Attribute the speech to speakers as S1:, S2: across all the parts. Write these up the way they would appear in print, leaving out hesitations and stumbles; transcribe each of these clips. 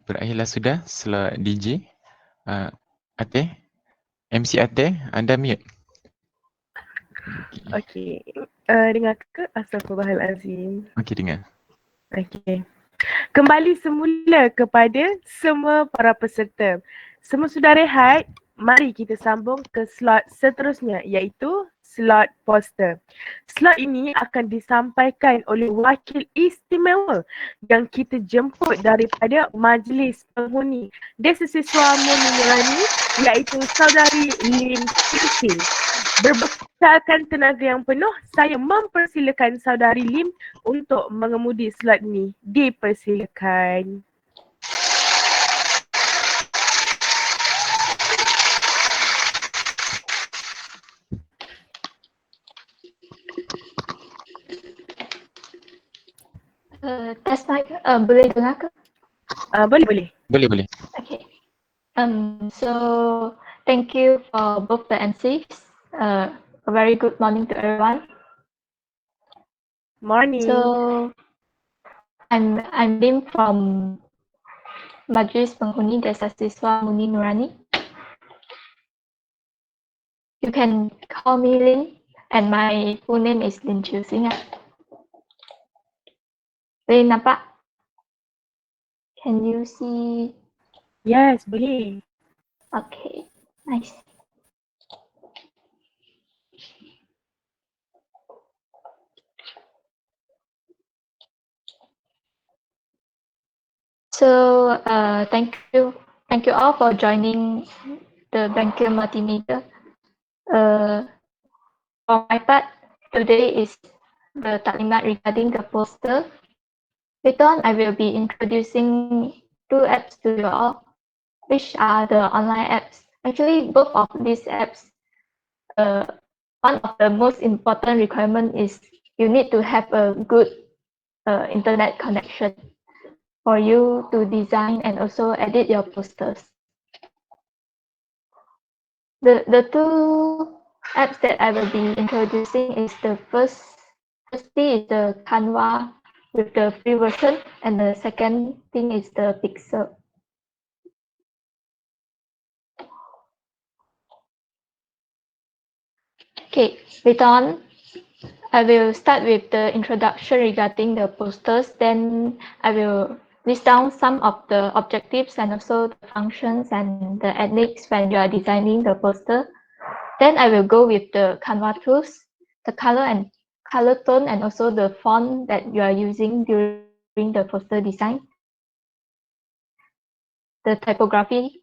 S1: Berakhirlah sudah slot DJ. Ateh, MC Ateh, anda mute.
S2: Okey. Dengar ke? Astaghfirullahalazim.
S1: Okey, dengar.
S2: Okey. Kembali semula kepada semua para peserta. Semua sudah rehat? Mari kita sambung ke slot seterusnya iaitu slot poster. Slot ini akan disampaikan oleh wakil istimewa yang kita jemput daripada majlis penghuni Desa Siswa Meningkatkan iaitu saudari Lim Qiu Xin. Berbekalkan tenaga yang penuh, saya mempersilakan saudari Lim untuk mengemudi slot ini. Dipersilakan.
S3: Test mic, boleh dengar ke?
S2: Boleh.
S1: Boleh.
S3: Okay. So thank you for both the MCs. A very good morning to everyone.
S2: Morning.
S3: So I'm Lim from Majlis Penghuni Desa Siswa Muni Nurani. You can call me Lim, and my full name is Lim Qiu Xin. Boleh nampak? Can you see?
S2: Yes, boleh.
S3: Okay, nice. So thank you all for joining the Bengkel Multimedia. For my part, today is the taklimat regarding the poster. Later on, I will be introducing two apps to you all, which are the online apps. Actually, both of these apps, one of the most important requirement is you need to have a good internet connection for you to design and also edit your posters. The two apps that I will be introducing is the firstly is the Canva with the free version, and the second thing is the Pixel. Okay, later on, I will start with the introduction regarding the posters. Then I will list down some of the objectives and also the functions and the techniques when you are designing the poster. Then I will go with the Canva tools, the color tone, and also the font that you are using during the poster design, the typography,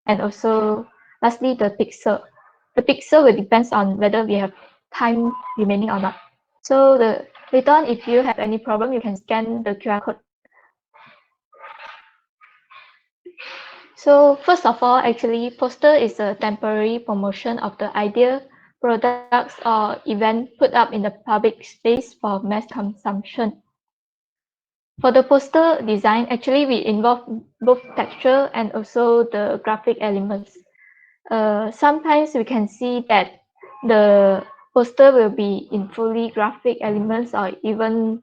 S3: and also lastly the pixel. The pixel will depends on whether we have time remaining or not. So later on, if you have any problem, you can scan the QR code. So first of all, actually, poster is a temporary promotion of the idea, products, or event put up in the public space for mass consumption. For the poster design, actually, we involve both texture and also the graphic elements. Sometimes we can see that the poster will be in fully graphic elements or even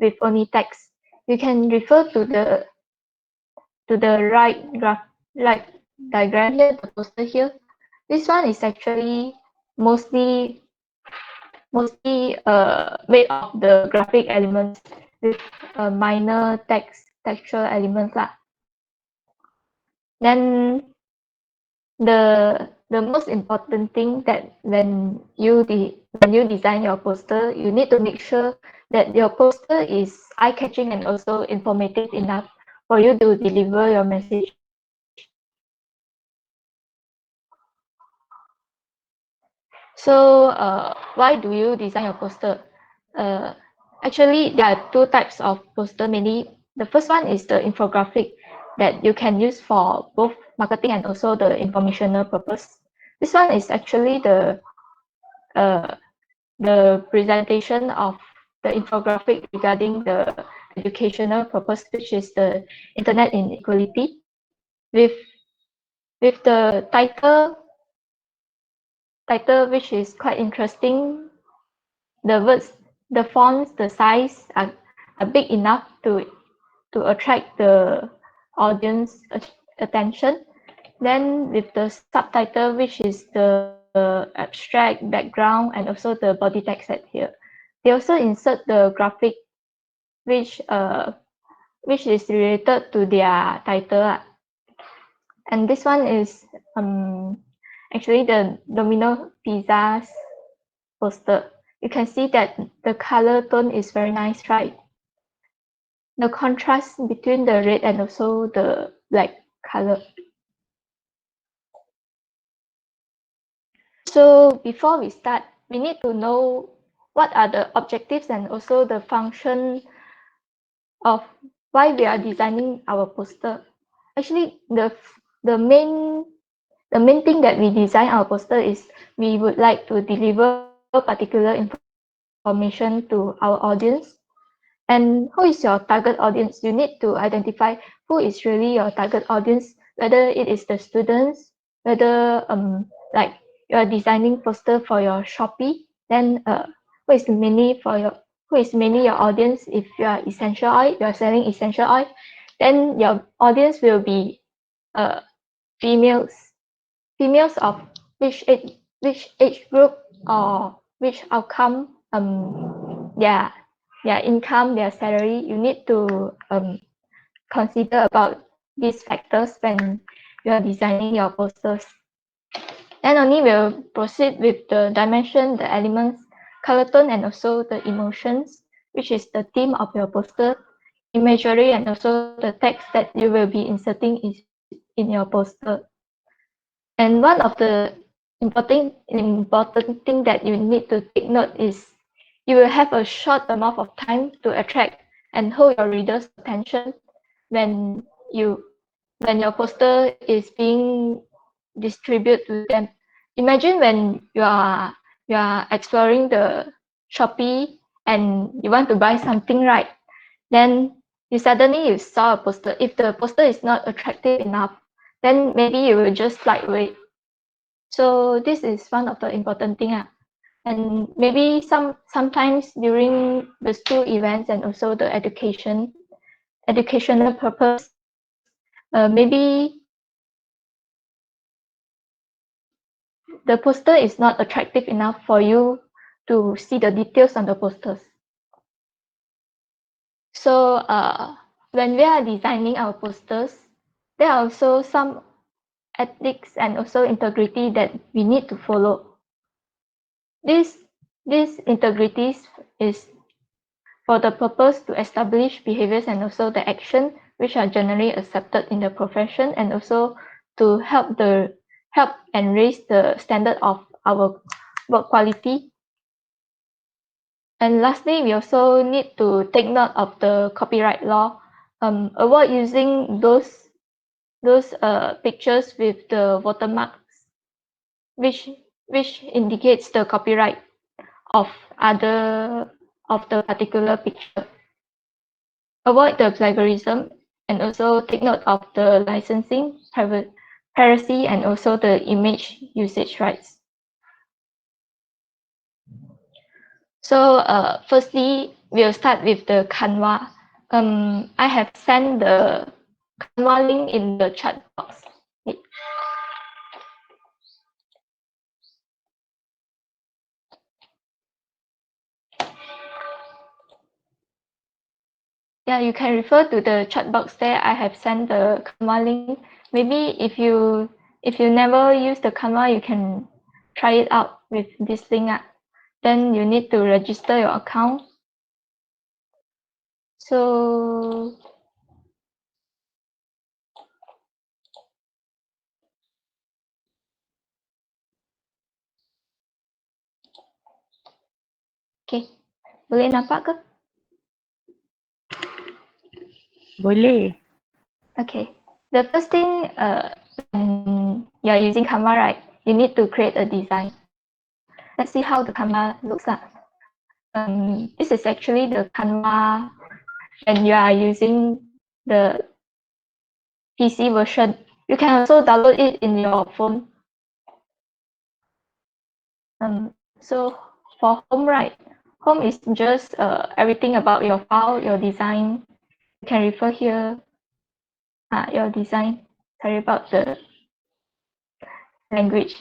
S3: with only text. You can refer to the right diagram here, the poster here. This one is actually mostly made of the graphic elements with minor textual elements lah. Then the most important thing that when you design your poster, you need to make sure that your poster is eye-catching and also informative enough for you to deliver your message. So why do you design your poster? Actually, there are two types of poster mainly. The first one is the infographic that you can use for both marketing and also the informational purpose. This one is actually the presentation of the infographic regarding the educational purpose, which is the internet inequality, with the title which is quite interesting. The words, the fonts, the size are big enough to attract the audience attention. Then with the subtitle, which is the abstract background and also the body text set here. They also insert the graphic which is related to their title. And this one is actually the Domino Pizza's poster. You can see that the color tone is very nice, right? The contrast between the red and also the black color. So before we start, we need to know what are the objectives and also the function of why we are designing our poster. Actually, the main thing that we design our poster is we would like to deliver particular information to our audience. And who is your target audience? You need to identify who is really your target audience, whether it is the students, whether like you are designing poster for your Shopee, then who is mainly your audience? If you are essential oil, you are selling essential oil, then your audience will be females of which age group or which outcome their income, their salary. You need to consider about these factors when you are designing your posters. Then only we'll proceed with the dimension, the elements, color tone, and also the emotions, which is the theme of your poster, imagery, and also the text that you will be inserting in your poster. And one of the important thing that you need to take note is you will have a short amount of time to attract and hold your reader's attention when your poster is being distributed to them. Imagine when you are exploring the Shopee and you want to buy something, right? Then you saw a poster. If the poster is not attractive enough, then maybe you will just slide away. So this is one of the important thing. And maybe sometimes during the school events and also the educational purpose, maybe the poster is not attractive enough for you to see the details on the posters. So when we are designing our posters, there are also some ethics and also integrity that we need to follow. This integrity is for the purpose to establish behaviors and also the action which are generally accepted in the profession, and also to help and raise the standard of our work quality. And lastly, we also need to take note of the copyright law. Avoid using those pictures with the watermarks, which indicates the copyright of the particular picture. Avoid the plagiarism, and also take note of the licensing, piracy, and also the image usage rights. So firstly, we'll start with the Canva. I have sent the Canva link in the chat box. Yeah, you can refer to the chat box there. I have sent the Canva link. Maybe if you never use the Canva, you can try it out with this link. Then you need to register your account. So okay, boleh nampak ke?
S2: Boleh.
S3: Okay, the first thing when you're using Canva, right, you need to create a design. Let's see how the Canva looks like. This is actually the Canva when you are using the PC version. You can also download it in your phone. So for home, right, home is just everything about your file, your design. You can refer here. your design. Sorry about the language.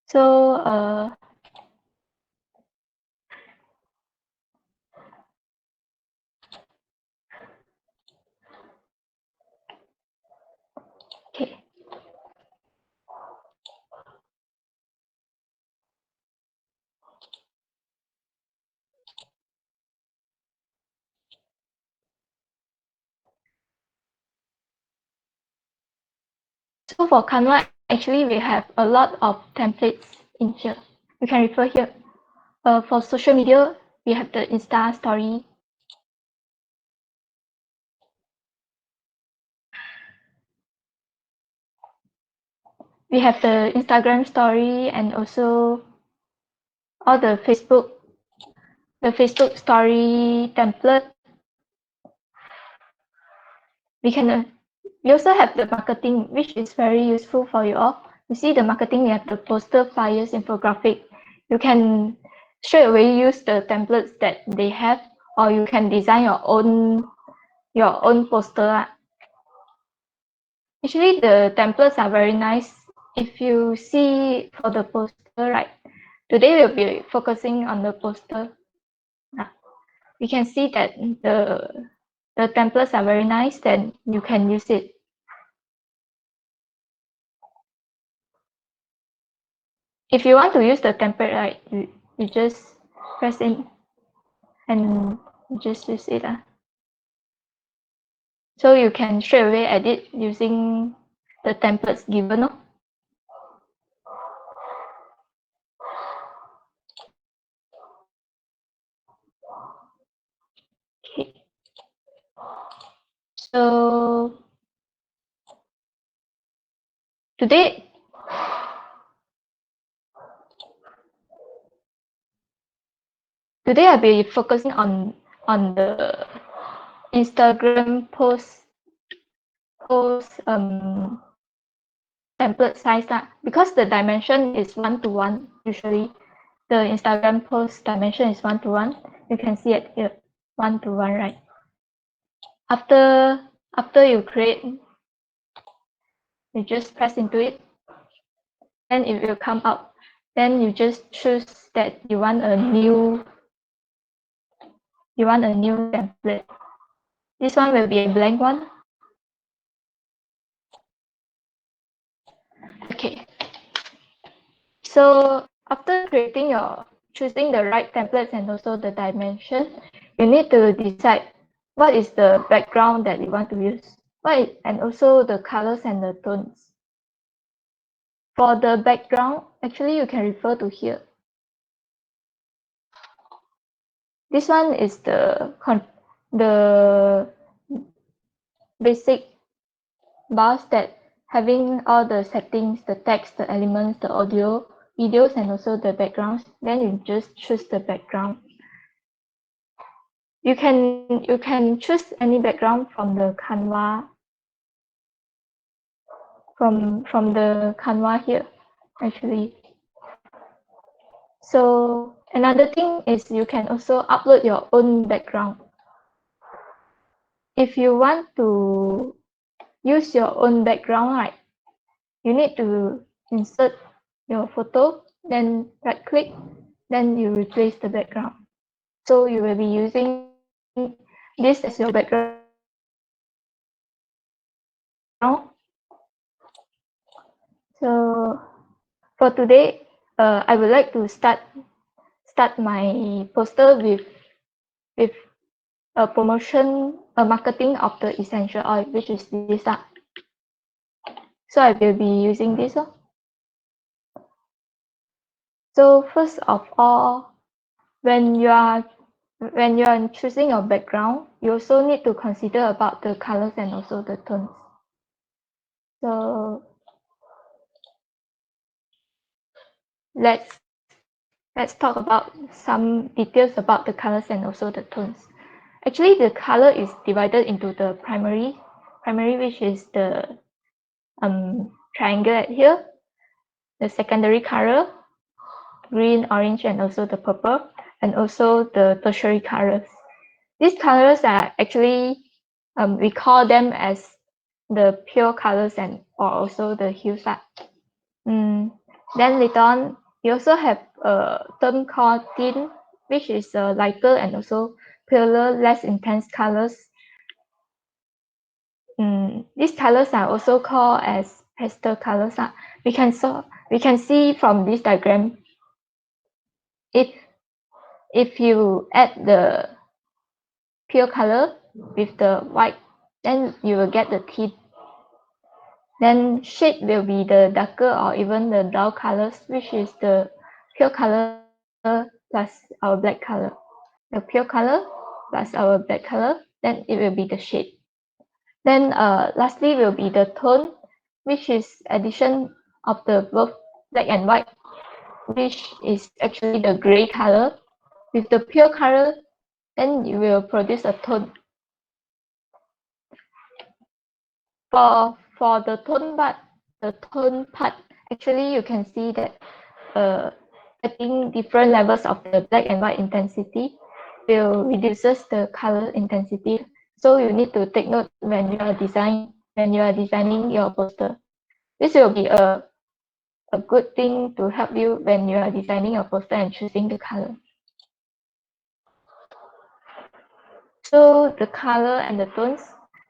S3: So okay. So for Canva, actually we have a lot of templates in here. You can refer here. For social media, we have the Insta story. We have the Instagram story and also all the Facebook story template. We also have the marketing, which is very useful for you all. You see the marketing, we have the poster, flyers, infographic. You can straight away use the templates that they have, or you can design your own poster. Actually, the templates are very nice. If you see for the poster, right? Today we'll be focusing on the poster. We can see that the templates are very nice, then you can use it. If you want to use the template, right, you just press in and just use it. So you can straight away edit using the templates given. Okay. So today I'll be focusing on the Instagram post template size because the dimension is 1:1 usually. The Instagram post dimension is 1:1. You can see it here, 1:1, right? After you create, you just press into it, and it will come up. Then you just choose that you want a new template. This one will be a blank one. Okay. So after choosing the right templates and also the dimension, you need to decide what is the background that you want to use, and also the colors and the tones. For the background, actually you can refer to here. This one is the basic bars that having all the settings, the text, the elements, the audio, videos, and also the backgrounds. Then you just choose the background. You can choose any background from the Canva, from the Canva here, actually. So another thing is you can also upload your own background. If you want to use your own background, right, you need to insert your photo, then right click, then you replace the background. So you will be using this as your background. So for today, I would like to start my poster with a marketing of the essential oil, which is this. So I will be using this. So first of all, when you are choosing your background, you also need to consider about the colors and also the tones. So let's talk about some details about the colors and also the tones. Actually, the color is divided into the primary, which is the triangle here. the secondary color, green, orange, and also the purple, and also the tertiary colors. These colors are actually, we call them as the pure colors and or also the hues. Then later on, we also have a term called tint, which is lighter and also paler, less intense colors. These colors are also called as pastel colors. We can see from this diagram, if you add the pure color with the white, then you will get the tint. Then shade will be the darker or even the dull colors, which is the pure color plus our black color. The pure color plus our black color, then it will be the shade. Then lastly will be the tone, which is addition of the both black and white, which is actually the gray color. With the pure color, then you will produce a tone. For the tone part, actually you can see that adding different levels of the black and white intensity will reduces the color intensity. So you need to take note when you are designing your poster. This will be a good thing to help you when you are designing your poster and choosing the color. So the color and the tones.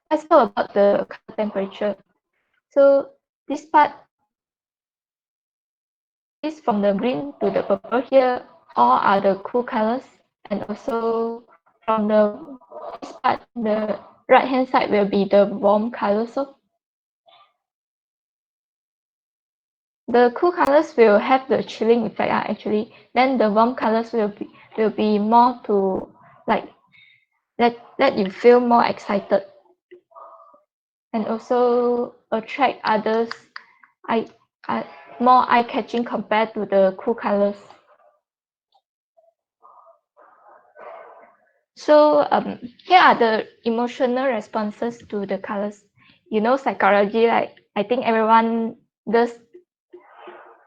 S3: Let's talk about the color temperature. So this part is from the green to the purple here. All are the cool colors, and also from this part, the right hand side will be the warm colors. So the cool colors will have the chilling effect actually. Then the warm colors will be more to like let you feel more excited, and also attract others. More eye-catching compared to the cool colors. So here are the emotional responses to the colors. You know psychology, like I think everyone does.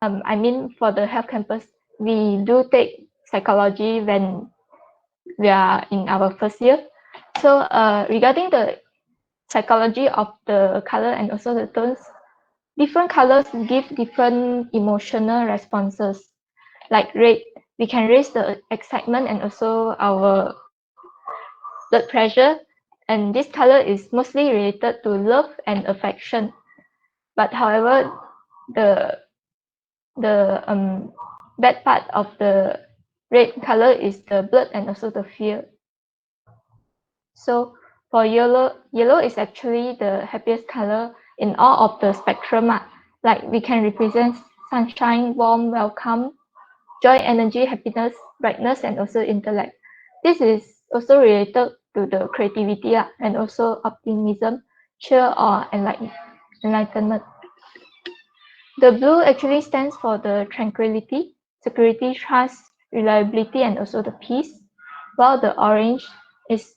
S3: I mean, for the health campus, we do take psychology when we are in our first year. So regarding the psychology of the color and also the tones, different colors give different emotional responses. Like red, we can raise the excitement and also our blood pressure. And this color is mostly related to love and affection. But however, the bad part of the red color is the blood and also the fear. So for yellow is actually the happiest color in all of the spectrum. Like we can represent sunshine, warm, welcome, joy, energy, happiness, brightness, and also intellect. This is also related to the creativity and also optimism, cheer, or enlightenment. The blue actually stands for the tranquility, security, trust, reliability, and also the peace, while the orange is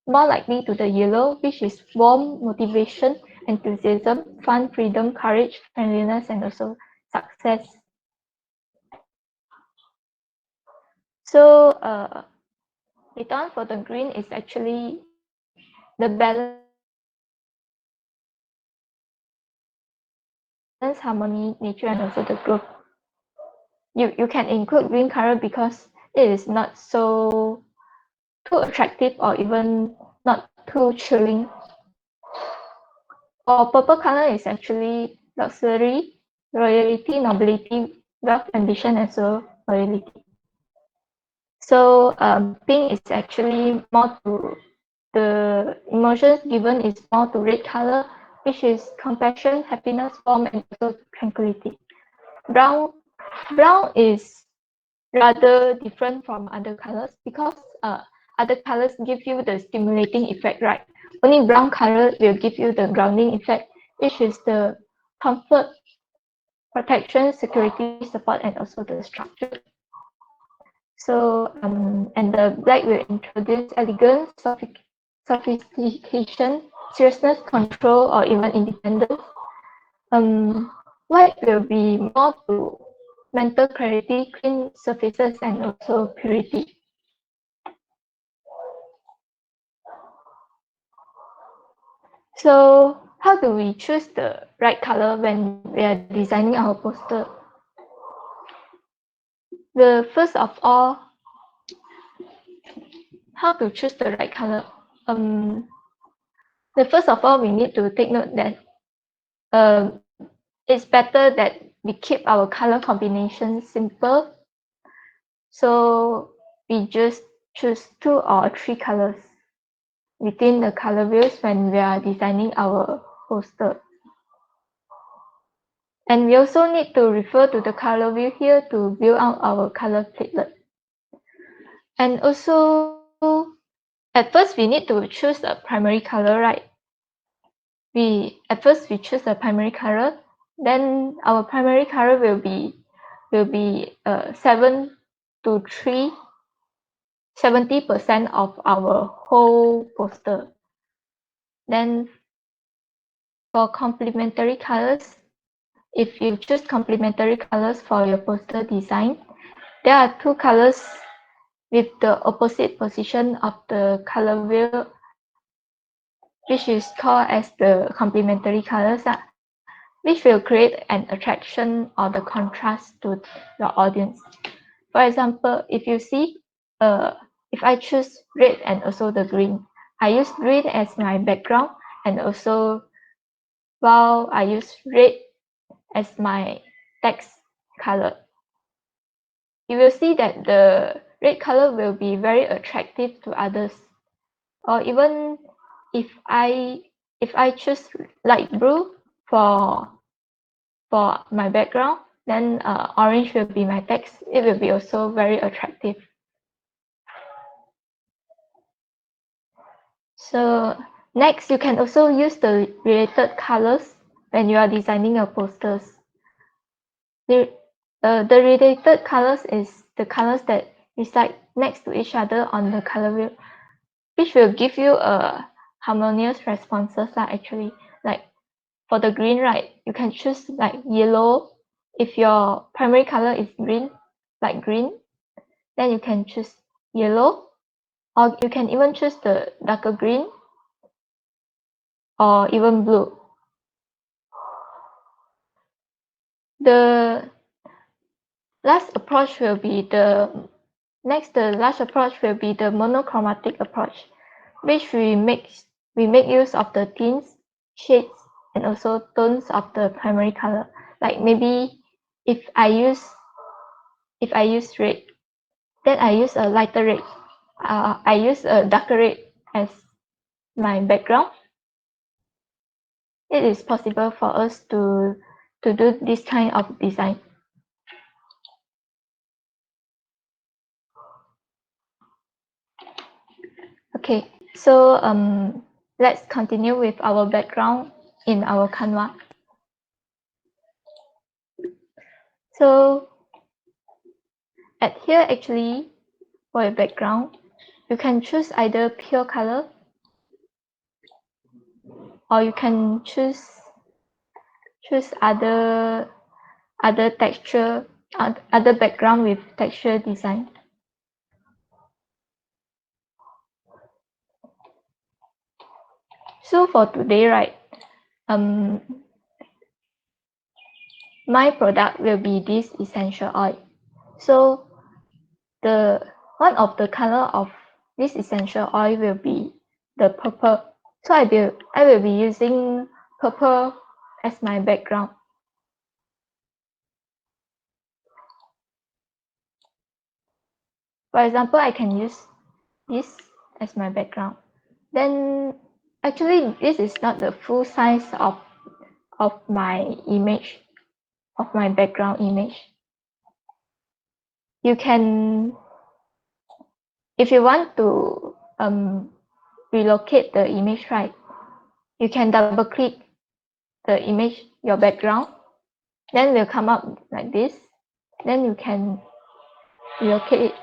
S3: more likely to the yellow, which is warm, motivation, enthusiasm, fun, freedom, courage, friendliness, and also success. So later on for the green is actually the balance, harmony, nature, and also the growth. You can include green color because it is not so too attractive or even not too chilling. Or purple color is actually luxury, royalty, nobility, wealth, ambition, and so loyalty. So pink is actually more to the emotions given is more to red color, which is compassion, happiness, warmth, and also tranquility. Brown is rather different from other colors because other colors give you the stimulating effect, right? Only brown color will give you the grounding effect, which is the comfort, protection, security, support, and also the structure. So, and the black will introduce elegance, sophistication, seriousness, control, or even independence. White will be more to mental clarity, clean surfaces, and also purity. So how do we choose the right color when we are designing our poster? First of all, how to choose the right color? First of all, we need to take note that it's better that we keep our color combination simple. So we just choose 2 or 3 colors within the color wheels when we are designing our poster. And we also need to refer to the color wheel here to build out our color platelet. And also, at first we need to choose a primary color, right? At first we choose a primary color, then our primary color will be 7 to 3, 70% of our whole poster. Then for complementary colors, if you choose complementary colors for your poster design, there are 2 colors with the opposite position of the color wheel, which is called as the complementary colors, which will create an attraction or the contrast to your audience. For example, if you see, if I choose red and also the green, I use green as my background, and also while I use red as my text color. You will see that the red color will be very attractive to others. Or even if I choose light blue for my background, then orange will be my text. It will be also very attractive. So next, you can also use the related colors when you are designing your posters. The related colors is the colors that reside next to each other on the color wheel, which will give you a harmonious responses actually. Like for the green, right, you can choose like yellow. If your primary color is green, like green, then you can choose yellow, or you can even choose the darker green or even blue. The last approach will be the monochromatic approach, which we make use of the tints, shades, and also tones of the primary color. Like maybe if I use red, then I use a lighter red. I use a darker red as my background. It is possible for us to do this kind of design. Okay, so let's continue with our background in our Canva. So at here, actually, for your background, you can choose either pure color, or you can choose other texture, other background with texture design. So for today, right, my product will be this essential oil. So one of the color of this essential oil will be the purple. So I will be using purple as my background. For example, I can use this as my background. Then actually this is not the full size of my image, of my background image. You can, if you want to relocate the image, right, you can double click the image, your background, then will come up like this. Then you can relocate it.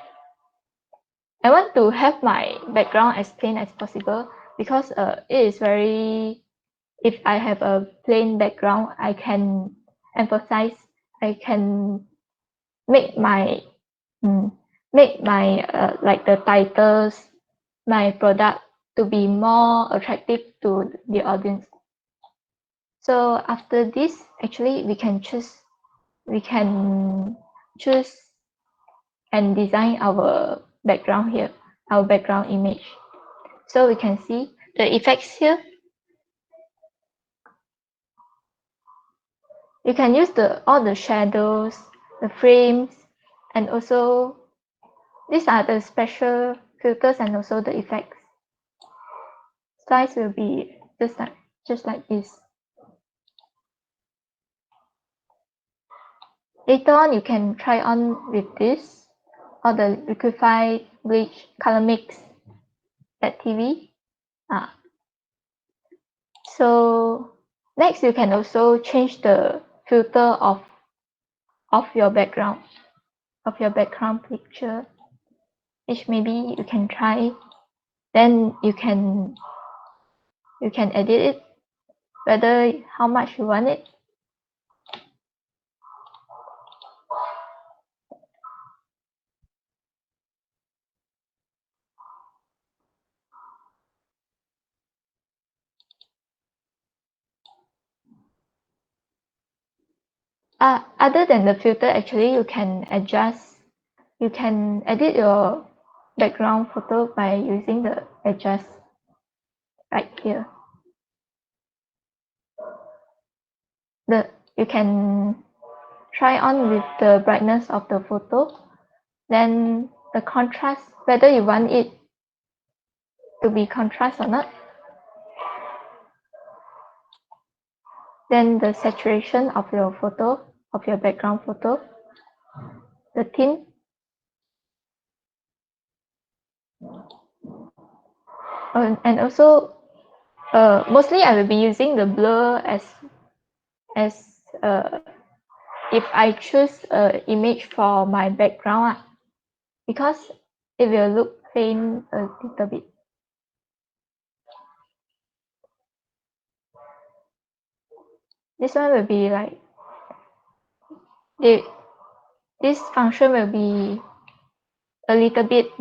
S3: I want to have my background as plain as possible because it is very, if I have a plain background, I can emphasize, I can make my like the titles, my product to be more attractive to the audience. So after this, actually we can choose and design our background here, our background image. So we can see the effects here. You can use all the shadows, the frames, and also these are the special filters and also the effects. Size will be just like this. Later on, you can try on with this or the liquify, bleach, color mix, TV. So next, you can also change the filter of your background picture, which maybe you can try. Then you can edit it, whether how much you want it. Other than the filter, actually you can edit your background photo by using the adjust right here. You can try on with the brightness of the photo, then the contrast, whether you want it to be contrast or not. Then the saturation of your photo, of your background photo, the tint, and also mostly I will be using the blur as if I choose an image for my background, because it will look faint a little bit. This one will be like this function will be a little bit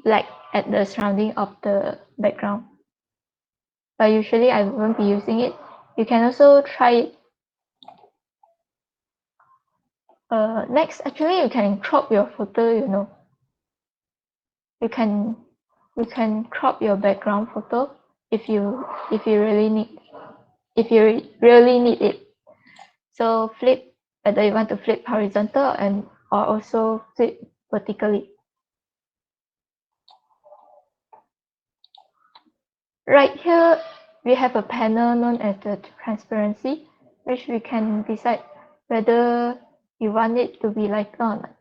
S3: black at the surrounding of the background, but usually I won't be using it. You can also try it. Next, actually, you can crop your photo. You can crop your background photo if you really need it. So flip, whether you want to flip horizontal or also flip vertically. Right here, we have a panel known as the transparency, which we can decide whether you want it to be lighter or not.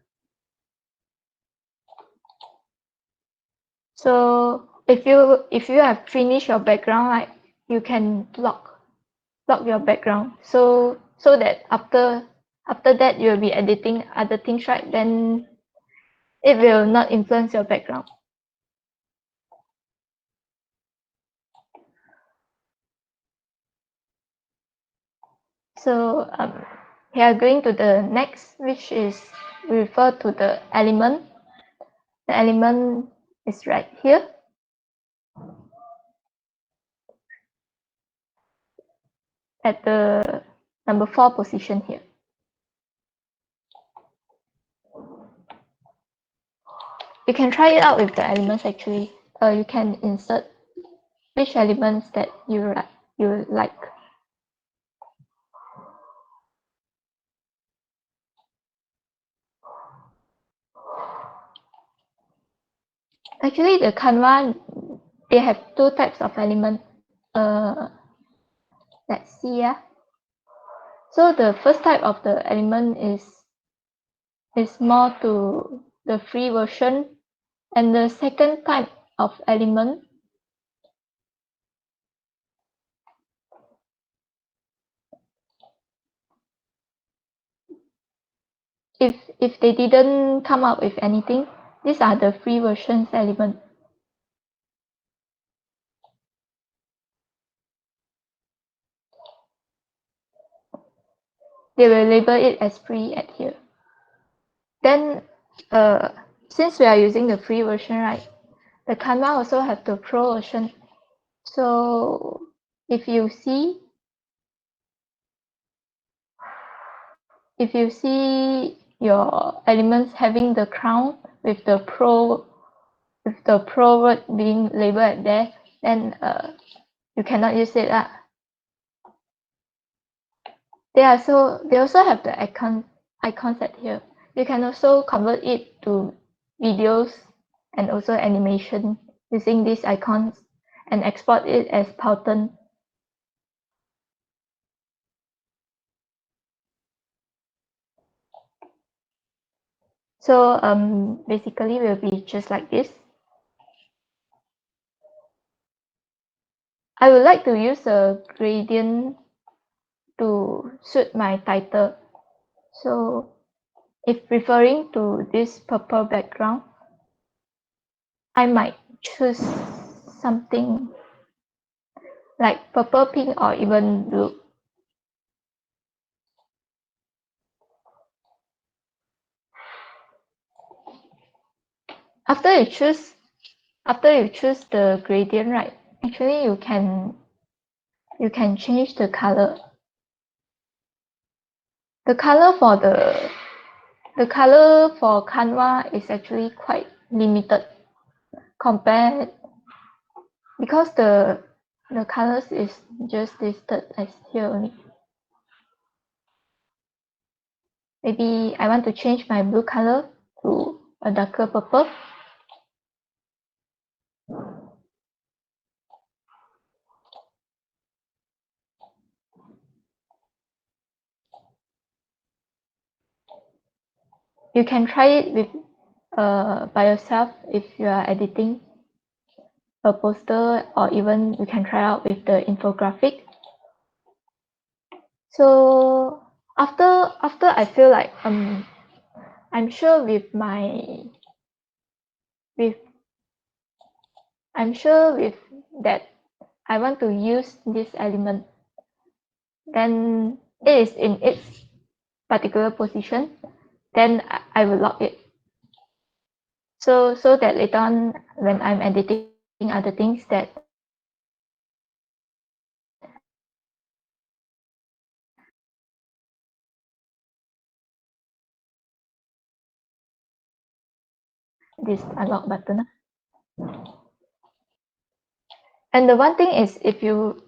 S3: So if you have finished your background, like, you can block your background, so that after that you will be editing other things, right? Then it will not influence your background. So we are going to the next, which is refer to the element. The element is right here. At the number 4 position here. You can try it out with the elements actually. You can insert which elements that you like. Actually, the Canva, they have 2 types of element. Let's see. So the first type of the element is more to the free version, and the second type of element if they didn't come up with anything, these are the free versions element. they will label it as free at here. Then since we are using the free version, right, the Canva also have the pro version. So if you see your elements having the crown with the pro word being labeled there, then you cannot use it. They also have the icons at here. You can also convert it to videos and also animation using these icons and export it as Python. So basically will be just like this. I would like to use a gradient to suit my title. So if referring to this purple background, I might choose something like purple, pink, or even blue. After you choose the gradient, right? Actually, you can change the color. The color for Canva is actually quite limited compared, because the colors is just listed as here only. Maybe I want to change my blue color to a darker purple. You can try it with by yourself if you are editing a poster, or even you can try out with the infographic. So after I feel like I'm sure with that I want to use this element, then it is in its particular position, then I will lock it. So that later on when I'm editing other things, that this unlock button. And the one thing is, if you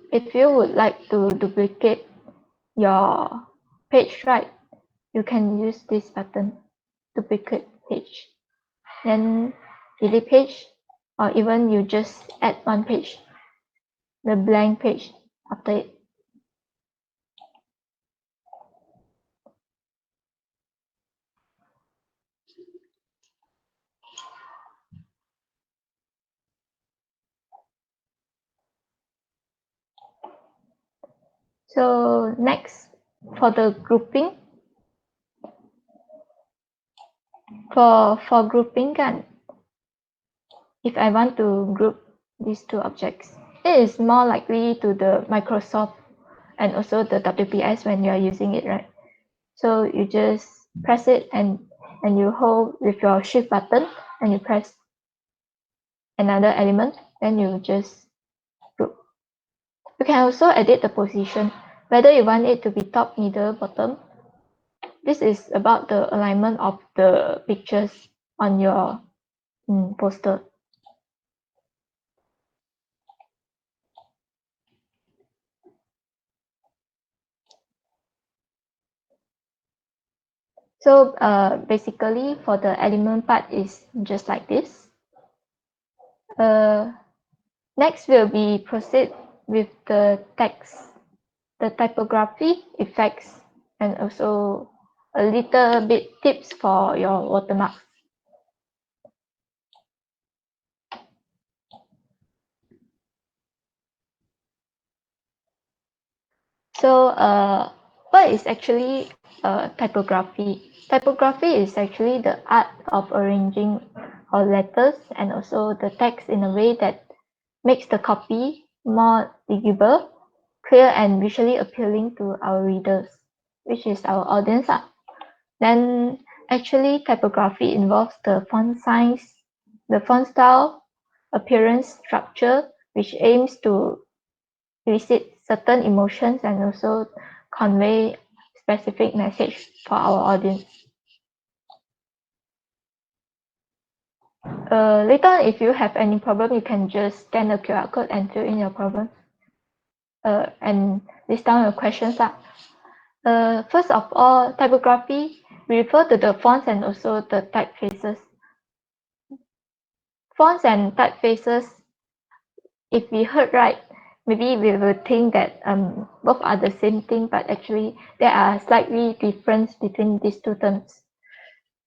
S3: would like to duplicate your page, right, you can use this button, duplicate page, then delete page, or even you just add one page, the blank page after it. So next, for the grouping, for grouping kan, if I want to group these two objects, it is more likely to the Microsoft and also the WPS when you are using it, right? So you just press it and you hold with your shift button and you press another element, then you just group. You can also edit the position, whether you want it to be top, middle, bottom. This is about the alignment of the pictures on your poster. So basically for the element part is just like this. Next will be proceed with the text, the typography, effects, and also a little bit tips for your watermarks. So what is actually typography? Typography is actually the art of arranging our letters and also the text in a way that makes the copy more legible, clear, and visually appealing to our readers. which is our audience. Then actually typography involves the font size, the font style, appearance, structure, which aims to elicit certain emotions and also convey specific message for our audience. Later on, if you have any problem, you can just scan the QR code and fill in your problem. And list down your questions. First of all, typography, we refer to the fonts and also the typefaces. Fonts and typefaces, if we heard right, maybe we will think that both are the same thing, but actually there are slightly difference between these two terms.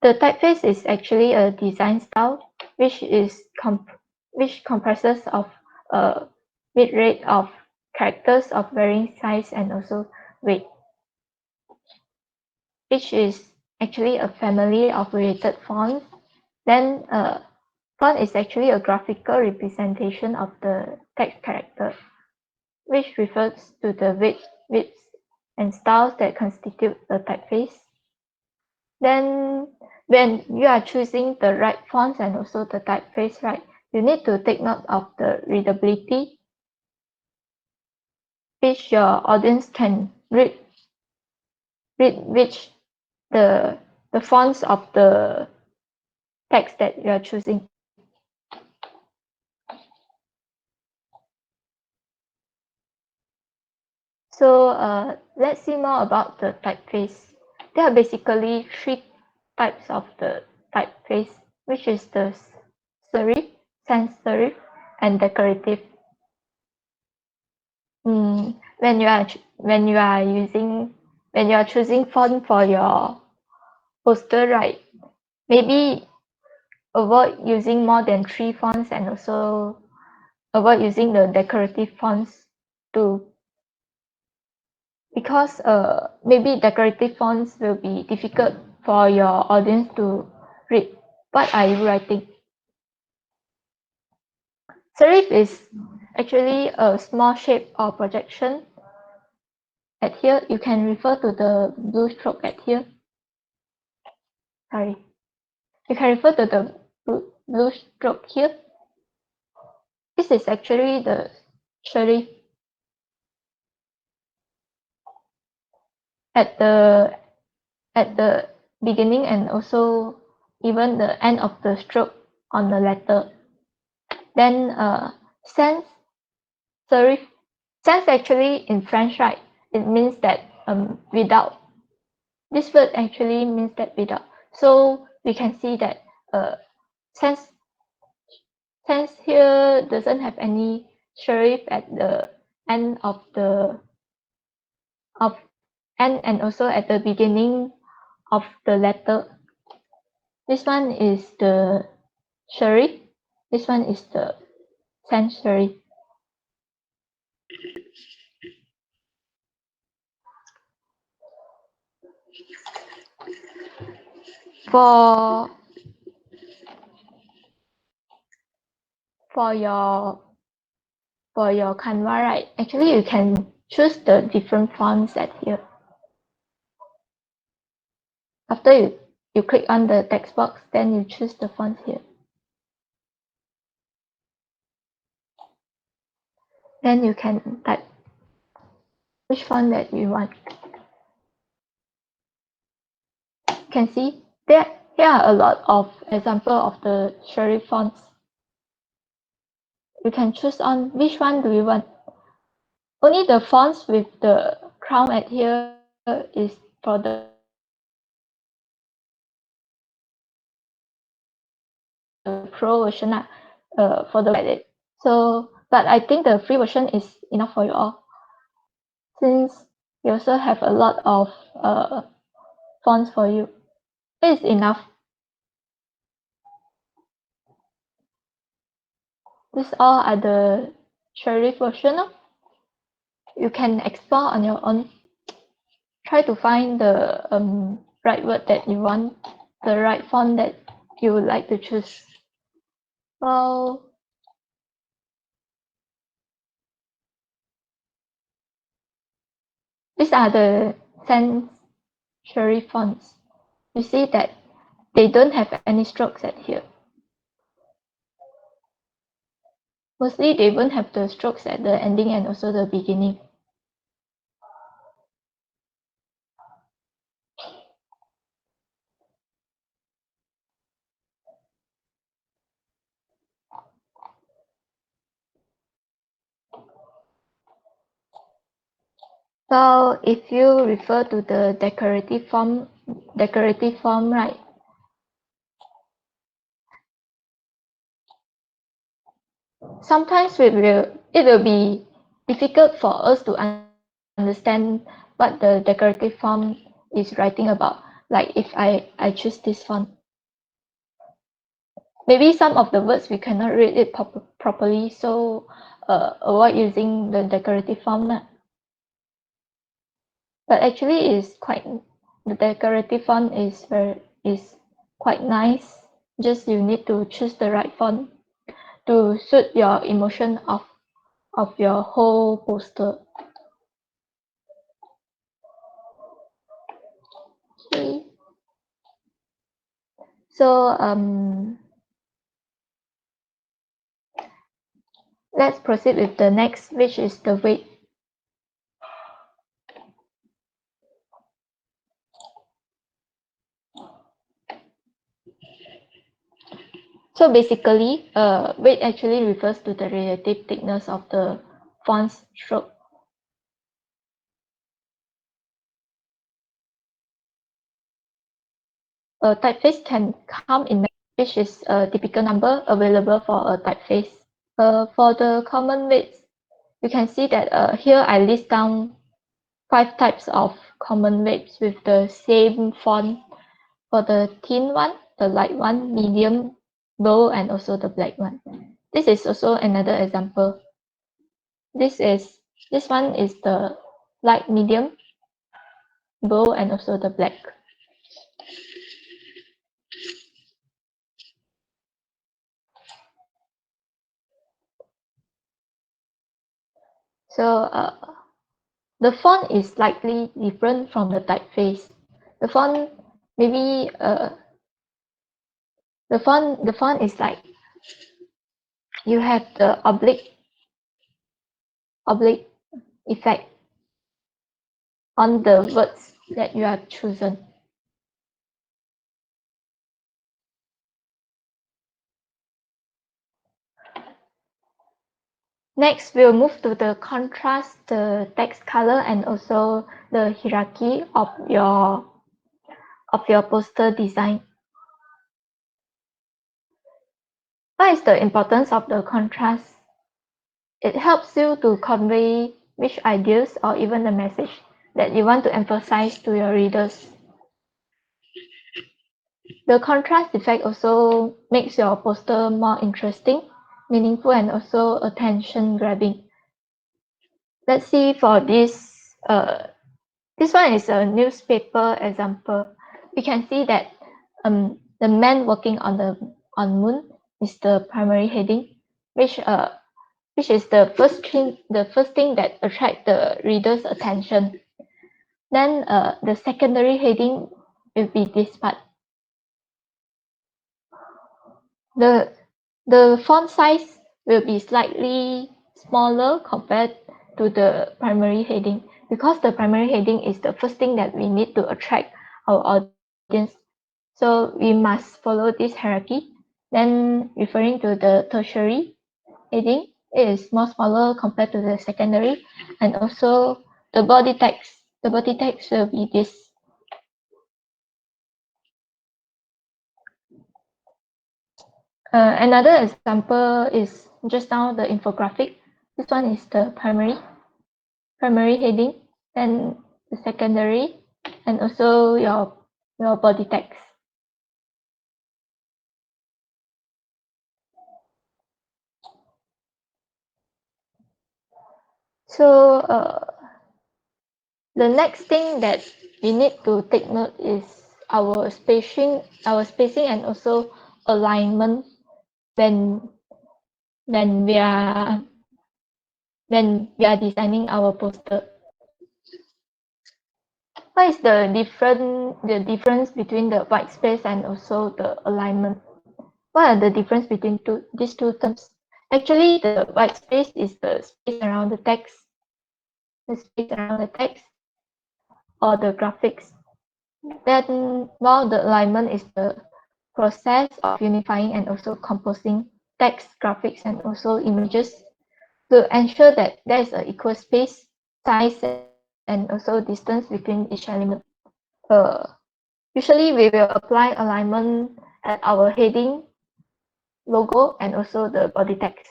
S3: The typeface is actually a design style which comprises of a mid-rate of characters of varying size and also weight, which is actually a family of related fonts. Then font is actually a graphical representation of the text character, which refers to the widths and styles that constitute the typeface. Then when you are choosing the right fonts and also the typeface, right, you need to take note of the readability, which your audience can read which the fonts of the text that you are choosing. So let's see more about the typeface. There are basically three types of the typeface, which is the serif, sans serif, and decorative. When you are choosing font for your poster, right? Maybe avoid using more than 3 fonts and also avoid using the decorative fonts too, because maybe decorative fonts will be difficult for your audience to read. What are you writing? Serif is actually a small shape or projection. At here, you can refer to the blue stroke at here. Sorry. You can refer to the blue stroke here. This is actually the serif. At the beginning and also even the end of the stroke on the letter. Then sans serif. Sans actually in French, right? It means that without. This word actually means that without. So we can see that sans here doesn't have any serif at the end of the end and also at the beginning of the letter. This one is the serif. This one is the sans serif. For your Canva, right? Actually, you can choose the different fonts at here. After you click on the text box, then you choose the font here. Then you can type which font that you want. You can see here are a lot of examples of the serif fonts. You can choose on which one do you want. Only the fonts with the crown at here is for the pro version for the edit. So, but I think the free version is enough for you all, since you also have a lot of fonts for you. It is enough. These all are the serif version. You can explore on your own. Try to find the right word that you want, the right font that you would like to choose. Well, these are the sans serif fonts. You see that they don't have any strokes at here. Mostly they won't have the strokes at the ending and also the beginning. So if you refer to the decorative form, right? Sometimes it will be difficult for us to understand what the decorative form is writing about. Like if I choose this font, maybe some of the words we cannot read it properly, so avoid using the decorative font. But actually, the decorative font is quite nice. Just you need to choose the right font to suit your emotion of your whole poster. Okay. So let's proceed with the next, which is the weight. So basically, weight actually refers to the relative thickness of the font's stroke. A typeface can come in which is a typical number available for a typeface. For the common weights, you can see that here I list down 5 types of common weights with the same font for the thin one, the light one, medium, bold, and also the black one. This is also another example. This one is the light, medium, bold, and also the black. So the font is slightly different from the typeface. The font maybe the font is like you have the oblique effect on the words that you have chosen. Next, we'll move to the contrast, the text color, and also the hierarchy of your poster design. What is the importance of the contrast? It helps you to convey which ideas or even the message that you want to emphasize to your readers. The contrast effect also makes your poster more interesting, meaningful, and also attention-grabbing. Let's see for this. This one is a newspaper example. We can see that the man working on moon is the primary heading, which is the first thing that attract the reader's attention. Then the secondary heading will be this part. The font size will be slightly smaller compared to the primary heading because the primary heading is the first thing that we need to attract our audience. So we must follow this hierarchy. Then referring to the tertiary heading, it is more smaller compared to the secondary, and also the body text. The body text will be this. Another example is just now the infographic. This one is the primary heading, then the secondary, and also your body text. So the next thing that we need to take note is our spacing and also alignment when we are designing our poster. what is the difference between the white space and also the alignment? What are the difference between these two terms? Actually, the white space is the space around the text, or the graphics. Then, while the alignment is the process of unifying and also composing text, graphics, and also images to ensure that there is an equal space, size, and also distance between each element. Usually, we will apply alignment at our heading, logo, and also the body text.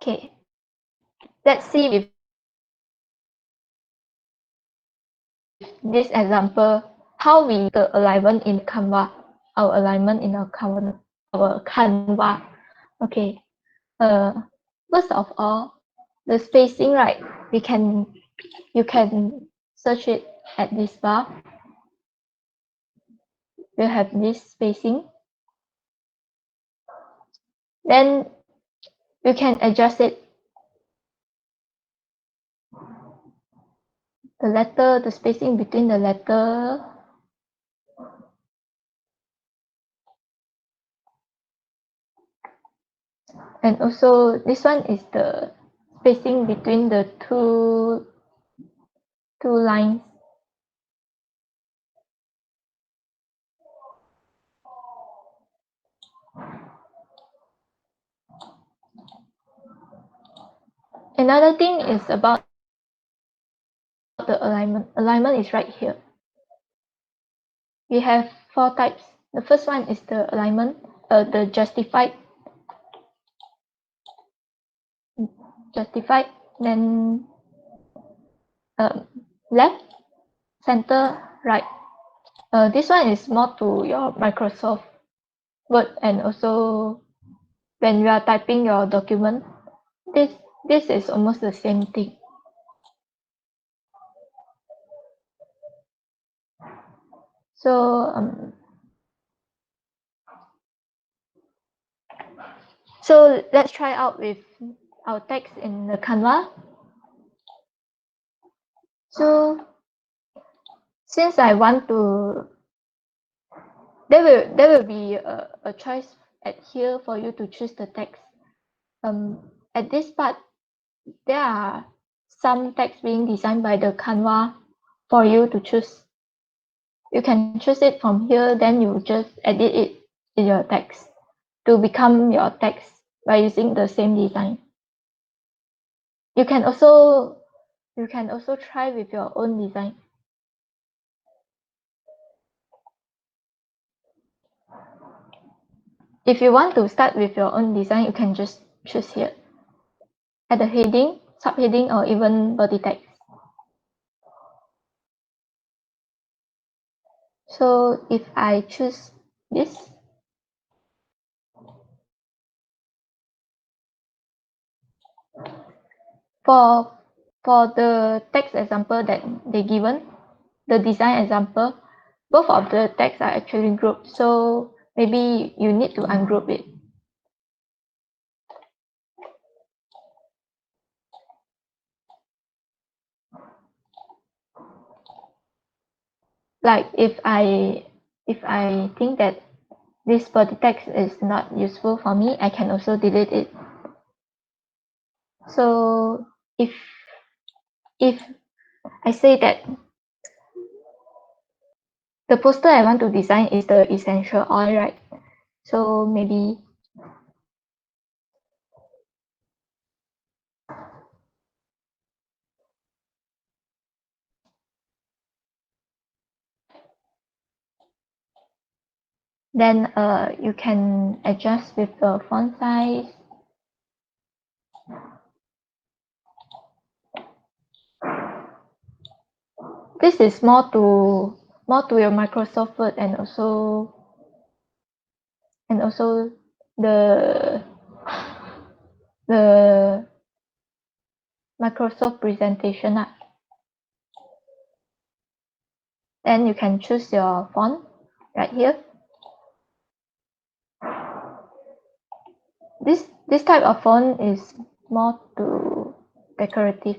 S3: Okay, let's see with this example how we the alignment in Canva, our alignment in our Canva. Okay, first of all, the spacing, right? You can search it at this bar. You have this spacing. Then you can adjust it. The spacing between the letter. And also this one is the spacing between the two lines. Another thing is about the alignment. Alignment is right here. We have 4 types. The first one is the alignment, the justified, then left, center, right. This one is more to your Microsoft Word, and also when you are typing your document, this is almost the same thing. So let's try out with our text in the Canva. So since I want to, there will be a choice at here for you to choose the text. At this part, there are some text being designed by the Canva for you to choose. You can choose it from here, then you just edit it in your text to become your text by using the same design. You can also try with your own design. If you want to start with your own design, you can just choose here at the heading, subheading, or even body text. So if I choose this, for the text example that they given, the design example, both of the texts are actually grouped. So maybe you need to ungroup it. Like if I think that this body text is not useful for me, I can also delete it. So if I say that the poster I want to design is the essential oil, right? So maybe then you can adjust with the font size. This is more to your Microsoft Word, and also the Microsoft presentation. Then you can choose your font right here. This type of font is more to decorative.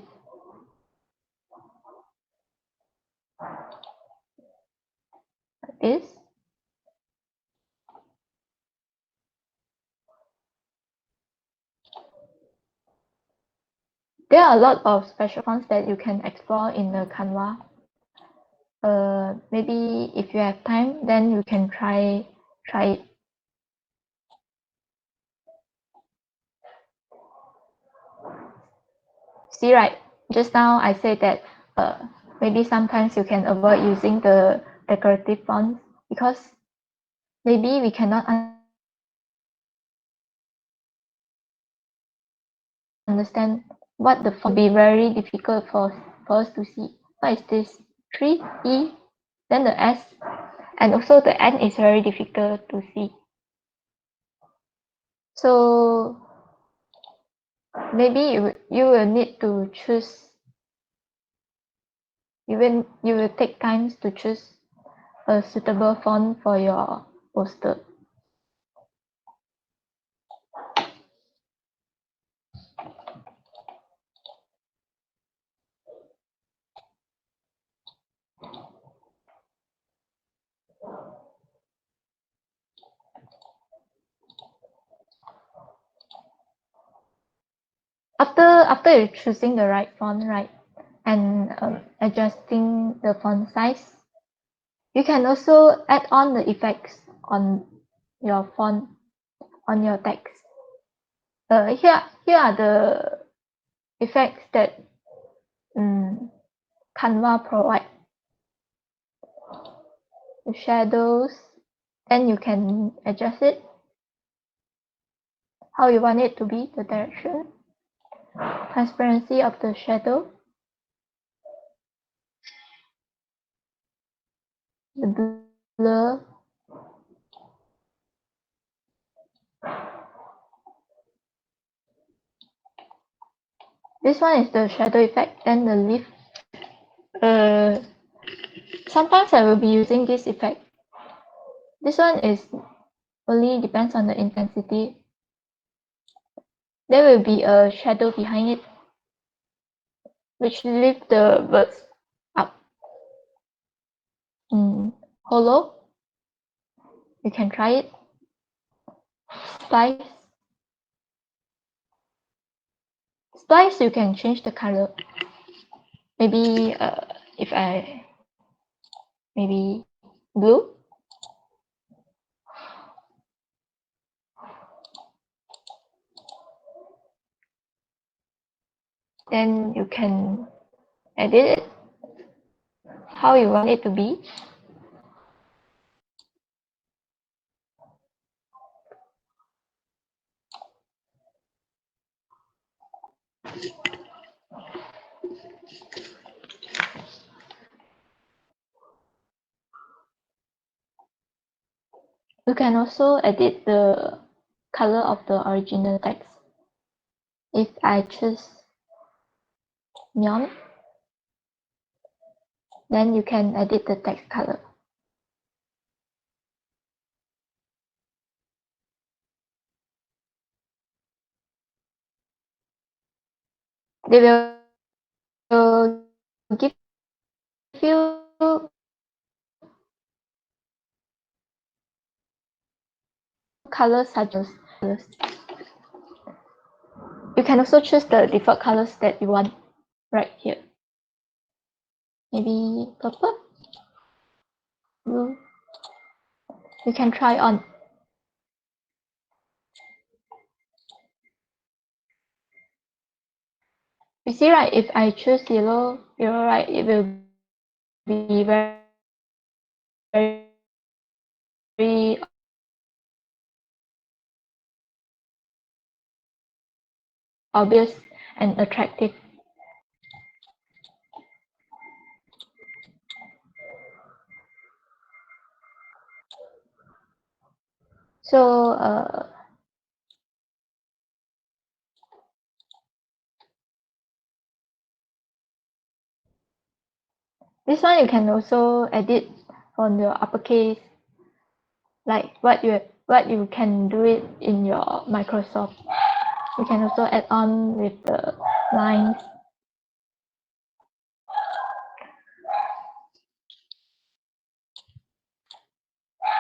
S3: Like this. There are a lot of special fonts that you can explore in the Canva. Maybe if you have time, then you can try it. See, right? Just now I said that maybe sometimes you can avoid using the decorative fonts because maybe we cannot understand what the font will be very difficult for us to see. What is this? 3E, then the S, and also the N is very difficult to see. So maybe you will need to choose. You will take time to choose a suitable font for your poster. After you're choosing the right font, right, and adjusting the font size, you can also add on the effects on your font, on your text. Here are the effects that Canva provide. The shadows, then you can adjust it how you want it to be, the direction, transparency of the shadow, the blur, this one is the shadow effect, and the leaf. Sometimes I will be using this effect. This one is only depends on the intensity. There will be a shadow behind it, which lift the words up. Hollow, you can try it. Splice. Splice, you can change the color. Maybe maybe blue. Then you can edit it how you want it to be. You can also edit the color of the original text. If I choose neon, then you can edit the text color. They will give you colors such as colors. You can also choose the default colors that you want right here. Maybe purple, blue. You can try on. You see, right? If I choose yellow, right, it will be very obvious and attractive. So this one you can also edit on your uppercase, like what you can do it in your Microsoft We can also add on with the lines.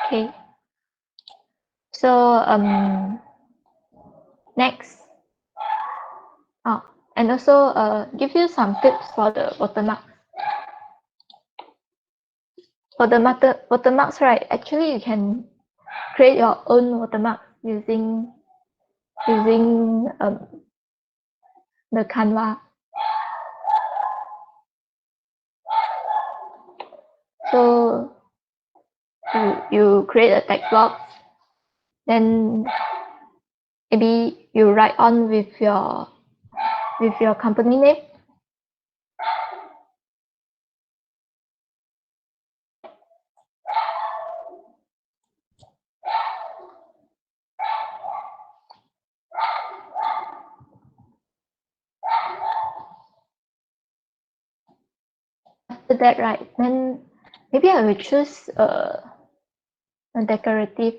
S3: Okay. So next, and also give you some tips for the watermark. For the watermarks, right? Actually, you can create your own watermark using the Canva. So you create a text box, then maybe you write on with your company name. After that, right, then maybe I will choose a decorative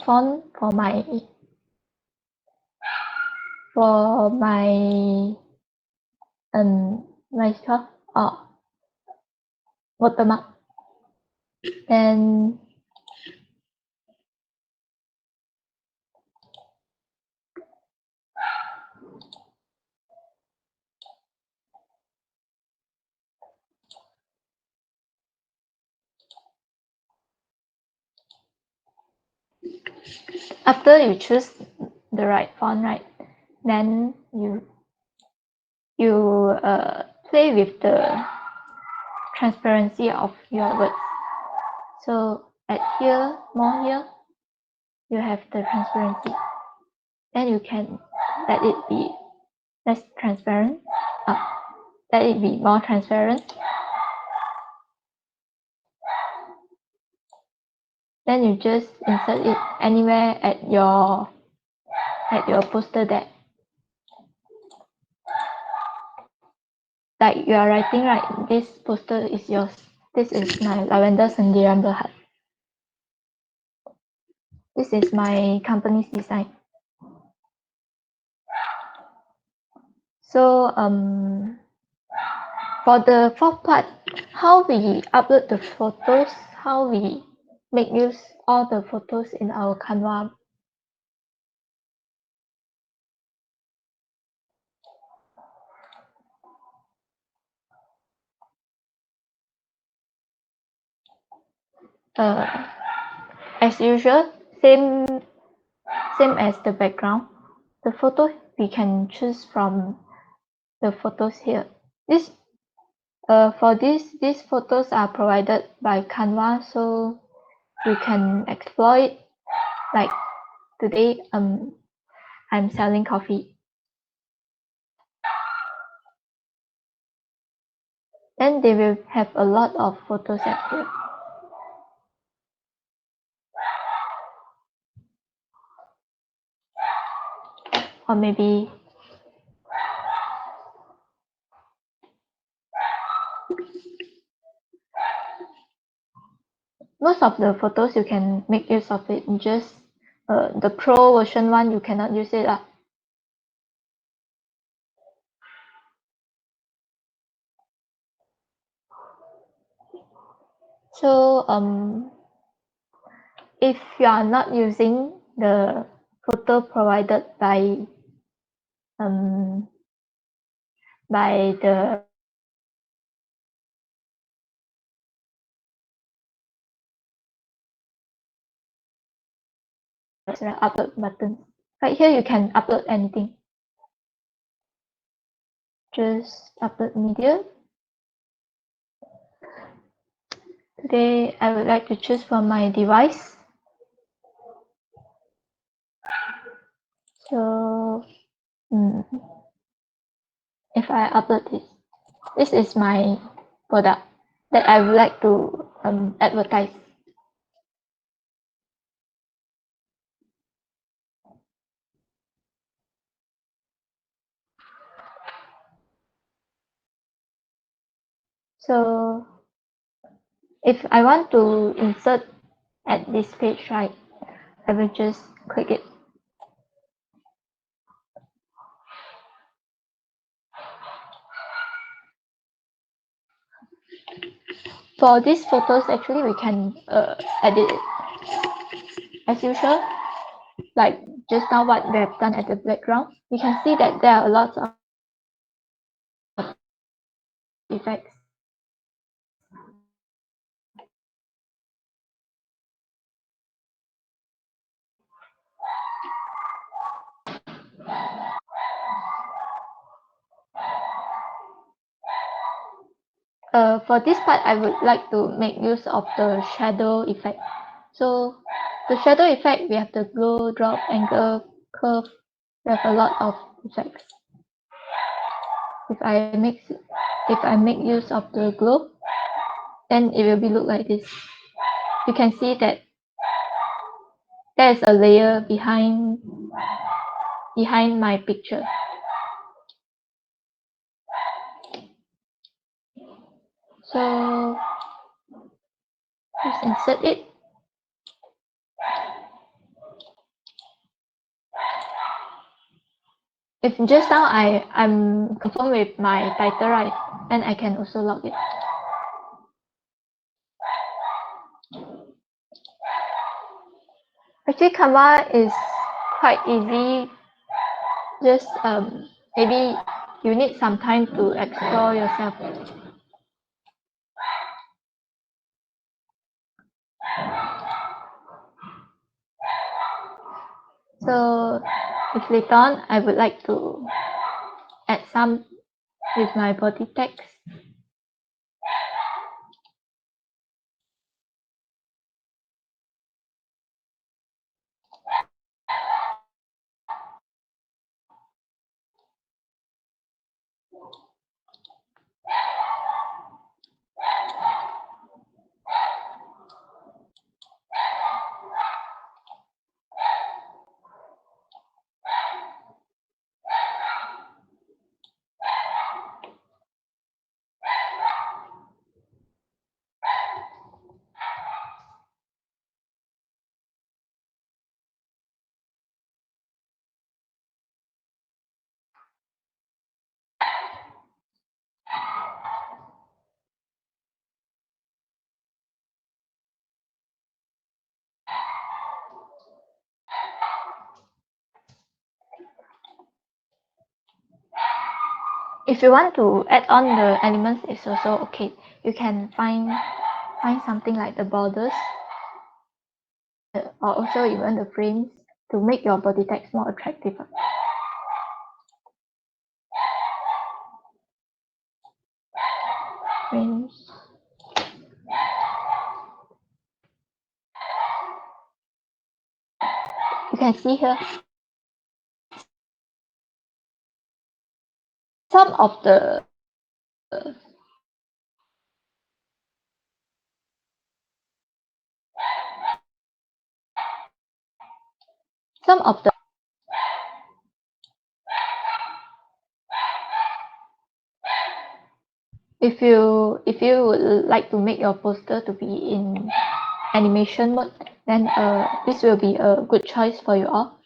S3: font for my watermark. Then after you choose the right font, right, then you play with the transparency of your words. So at here, more here, you have the transparency. Then you can let it be less transparent. Let it be more transparent. Then you just insert it anywhere at your poster deck. Like you are writing, right? This poster is yours. This is my lavender sendirian berhad. This is my company's design. So for the fourth part, how we upload the photos, how we make use all the photos in our Canva. As usual, same as the background. The photo we can choose from the photos here. These photos are provided by Canva, so we can explore it. Like today, I'm selling coffee. Then they will have a lot of photos at here. Or maybe most of the photos you can make use of it. Just the pro version one you cannot use it. So if you are not using the photo provided by the upload button, right here you can upload anything. Just upload media. Today I would like to choose from my device. So if I upload this is my product that I would like to advertise. So if I want to insert at this page, right, I will just click it. For these photos, actually, we can edit it as usual. Like just now what we have done at the background, we can see that there are lots of effects. For this part, I would like to make use of the shadow effect. So the shadow effect, we have the glow, drop, angle, curve. We have a lot of effects. If I make use of the glow, then it will be look like this. You can see that there is a layer behind my picture. So just insert it. If just now I'm confirmed with my title, right, then I can also log it. Actually, Canva is quite easy. Just maybe you need some time to explore yourself. So if later on I would like to add some with my body text. If you want to add on the elements, it's also okay. You can find something like the borders or also even the frames to make your body text more attractive. Frames. You can see here some of the if you would like to make your poster to be in animation mode, then this will be a good choice for you all.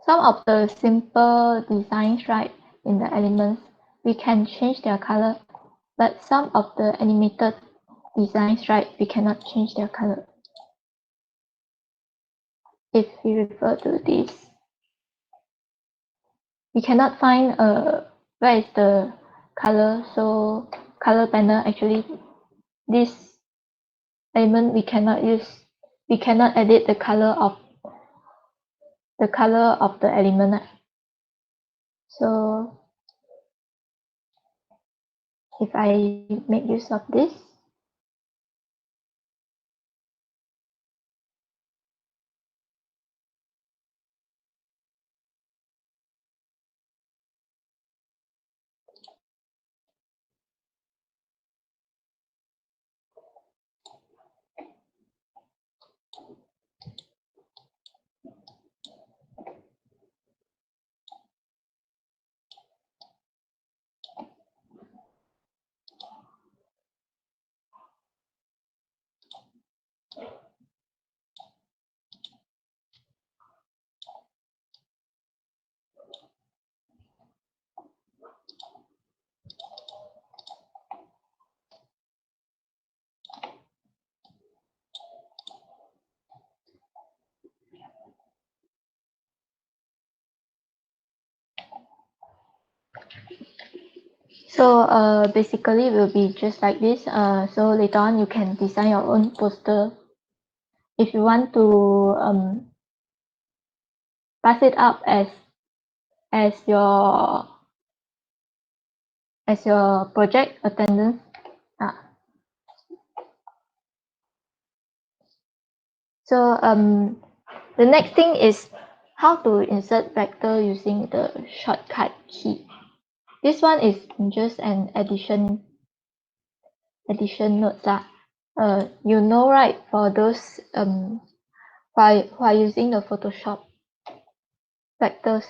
S3: Some of the simple designs, right, in the elements, we can change their color, but some of the animated designs, right, we cannot change their color. If we refer to this, we cannot find where is the color. So color panel, actually, this element we cannot use. We cannot edit the color of the element. So if I make use of this, So basically it will be just like this. So later on you can design your own poster. If you want to pass it up as your project attendance. So the next thing is how to insert vector using the shortcut key. This one is just an addition notes. You know, right, for those who are using the Photoshop vectors.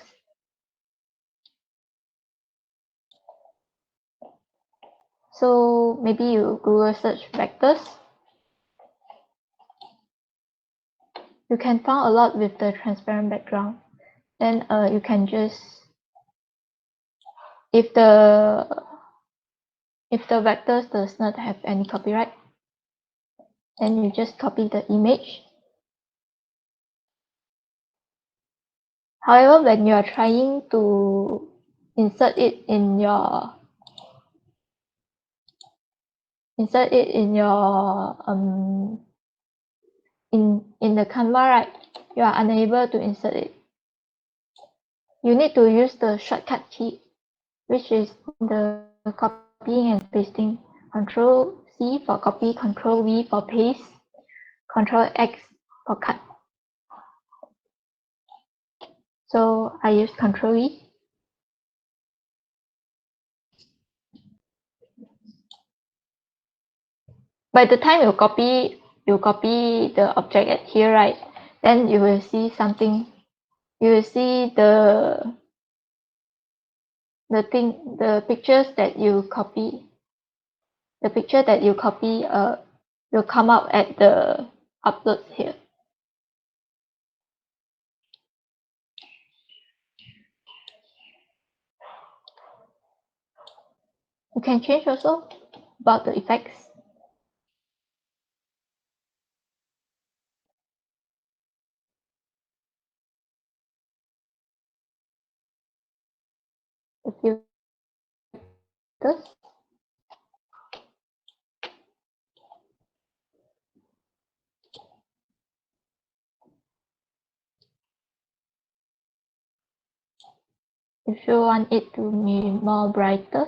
S3: So maybe you Google search vectors. You can find a lot with the transparent background. Then you can just, if the vectors does not have any copyright, then you just copy the image. However, when you are trying to insert it in your in the Canva, right, you are unable to insert it. You need to use the shortcut key, which is the copying and pasting. Control C for copy, Control V for paste, Control X for cut. So I use Control V. By the time you copy the object at here, right? Then you will see something. You will see the pictures that you copy. The picture that you copy will come out at the upload here. You can change also about the effects. The filters. If you want it to be more brighter,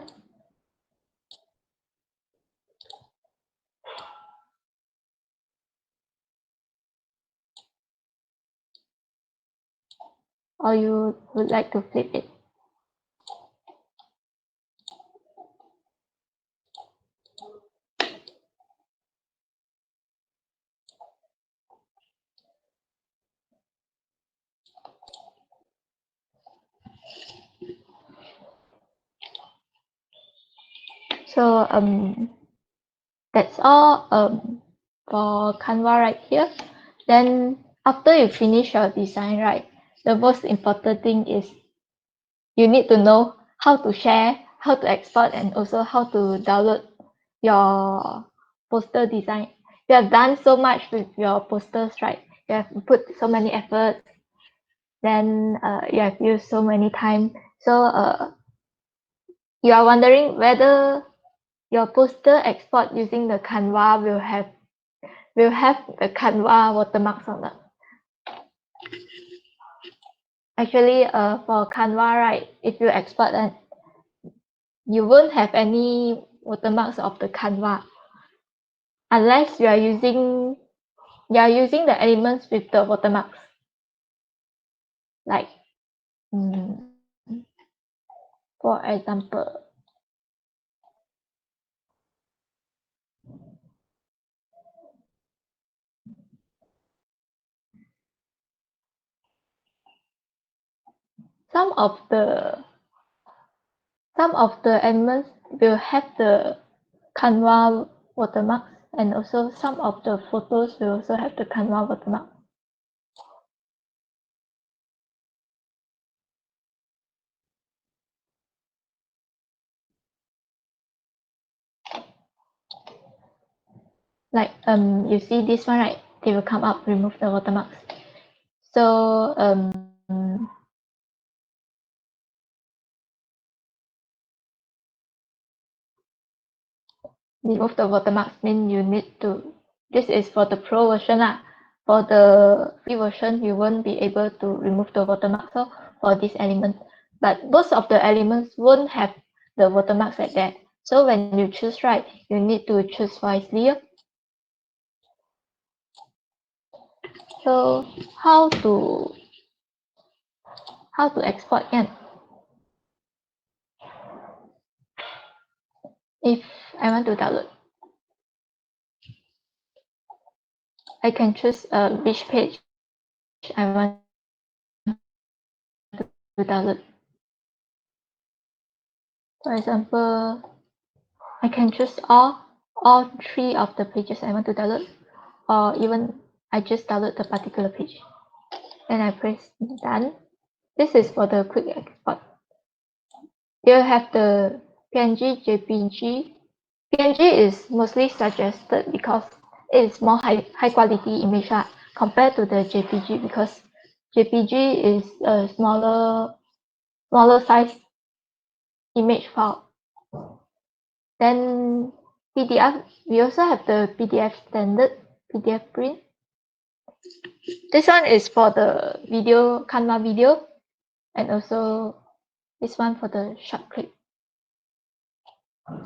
S3: or you would like to flip it. So that's all for Canva right here. Then after you finish your design, right, the most important thing is you need to know how to share, how to export, and also how to download your poster design. You have done so much with your posters, right? You have put so many efforts, then you have used so many time. So you are wondering whether your poster export using the Canva will have the Canva watermarks or not. Actually, for Canva, right, if you export it, you won't have any watermarks of the Canva unless you are using the elements with the watermarks. Like, for example, some of the elements will have the Canva watermarks, and also some of the photos will also have the Canva watermark. Like you see this one, right? They will come up, remove the watermarks. So remove the watermarks means you need to, this is for the pro version lah. For the free version, you won't be able to remove the watermarks for this element. But most of the elements won't have the watermarks like that. So when you choose, right, you need to choose wisely. So how to export kan? If I want to download, I can choose which page I want to download. For example, I can choose all 3 of the pages I want to download, or even I just download the particular page. Then I press done. This is for the quick export. You have the PNG, JPG. PNG is mostly suggested because it is more high quality image compared to the JPG, because JPG is a smaller size image file. Then PDF, we also have the PDF standard, PDF print. This one is for the video, Canva video, and also this one for the short clip.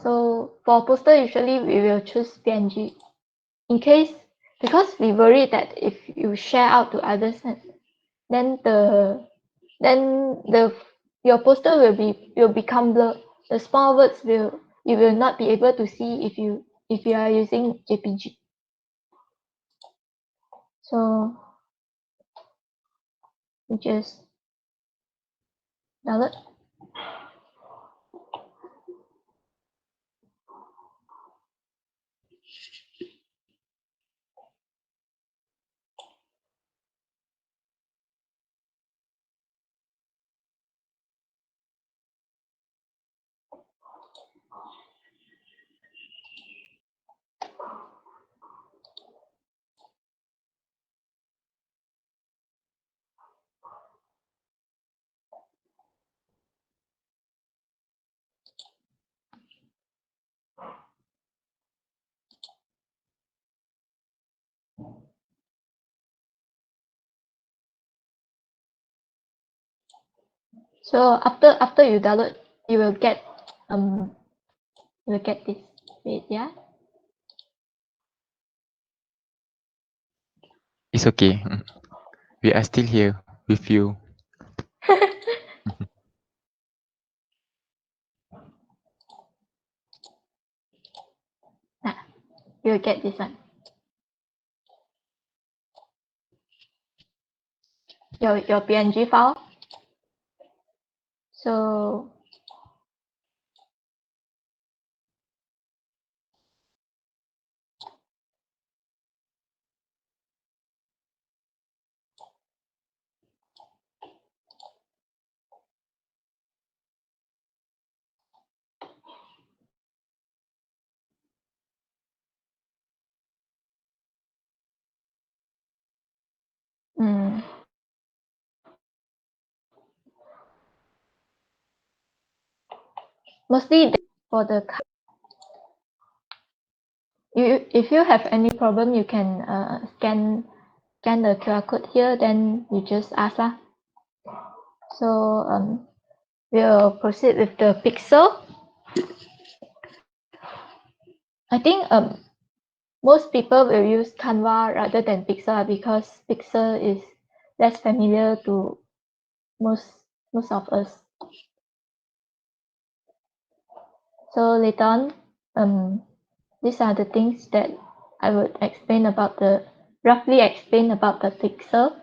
S3: So for poster, usually we will choose PNG. In case, because we worry that if you share out to others, then your poster will become blurred. The small words you will not be able to see if you are using JPG. So we just download. So after you download, you will get this. Wait, yeah.
S1: It's okay. We are still here with you.
S3: You will get this one. Your PNG file. So mostly for the if you have any problem, you can scan the QR code here. Then you just ask lah. So we'll proceed with the pixel. I think most people will use Canva rather than Pixel because Pixel is less familiar to most of us. So later on, these are the things that I would roughly explain about the Pixel.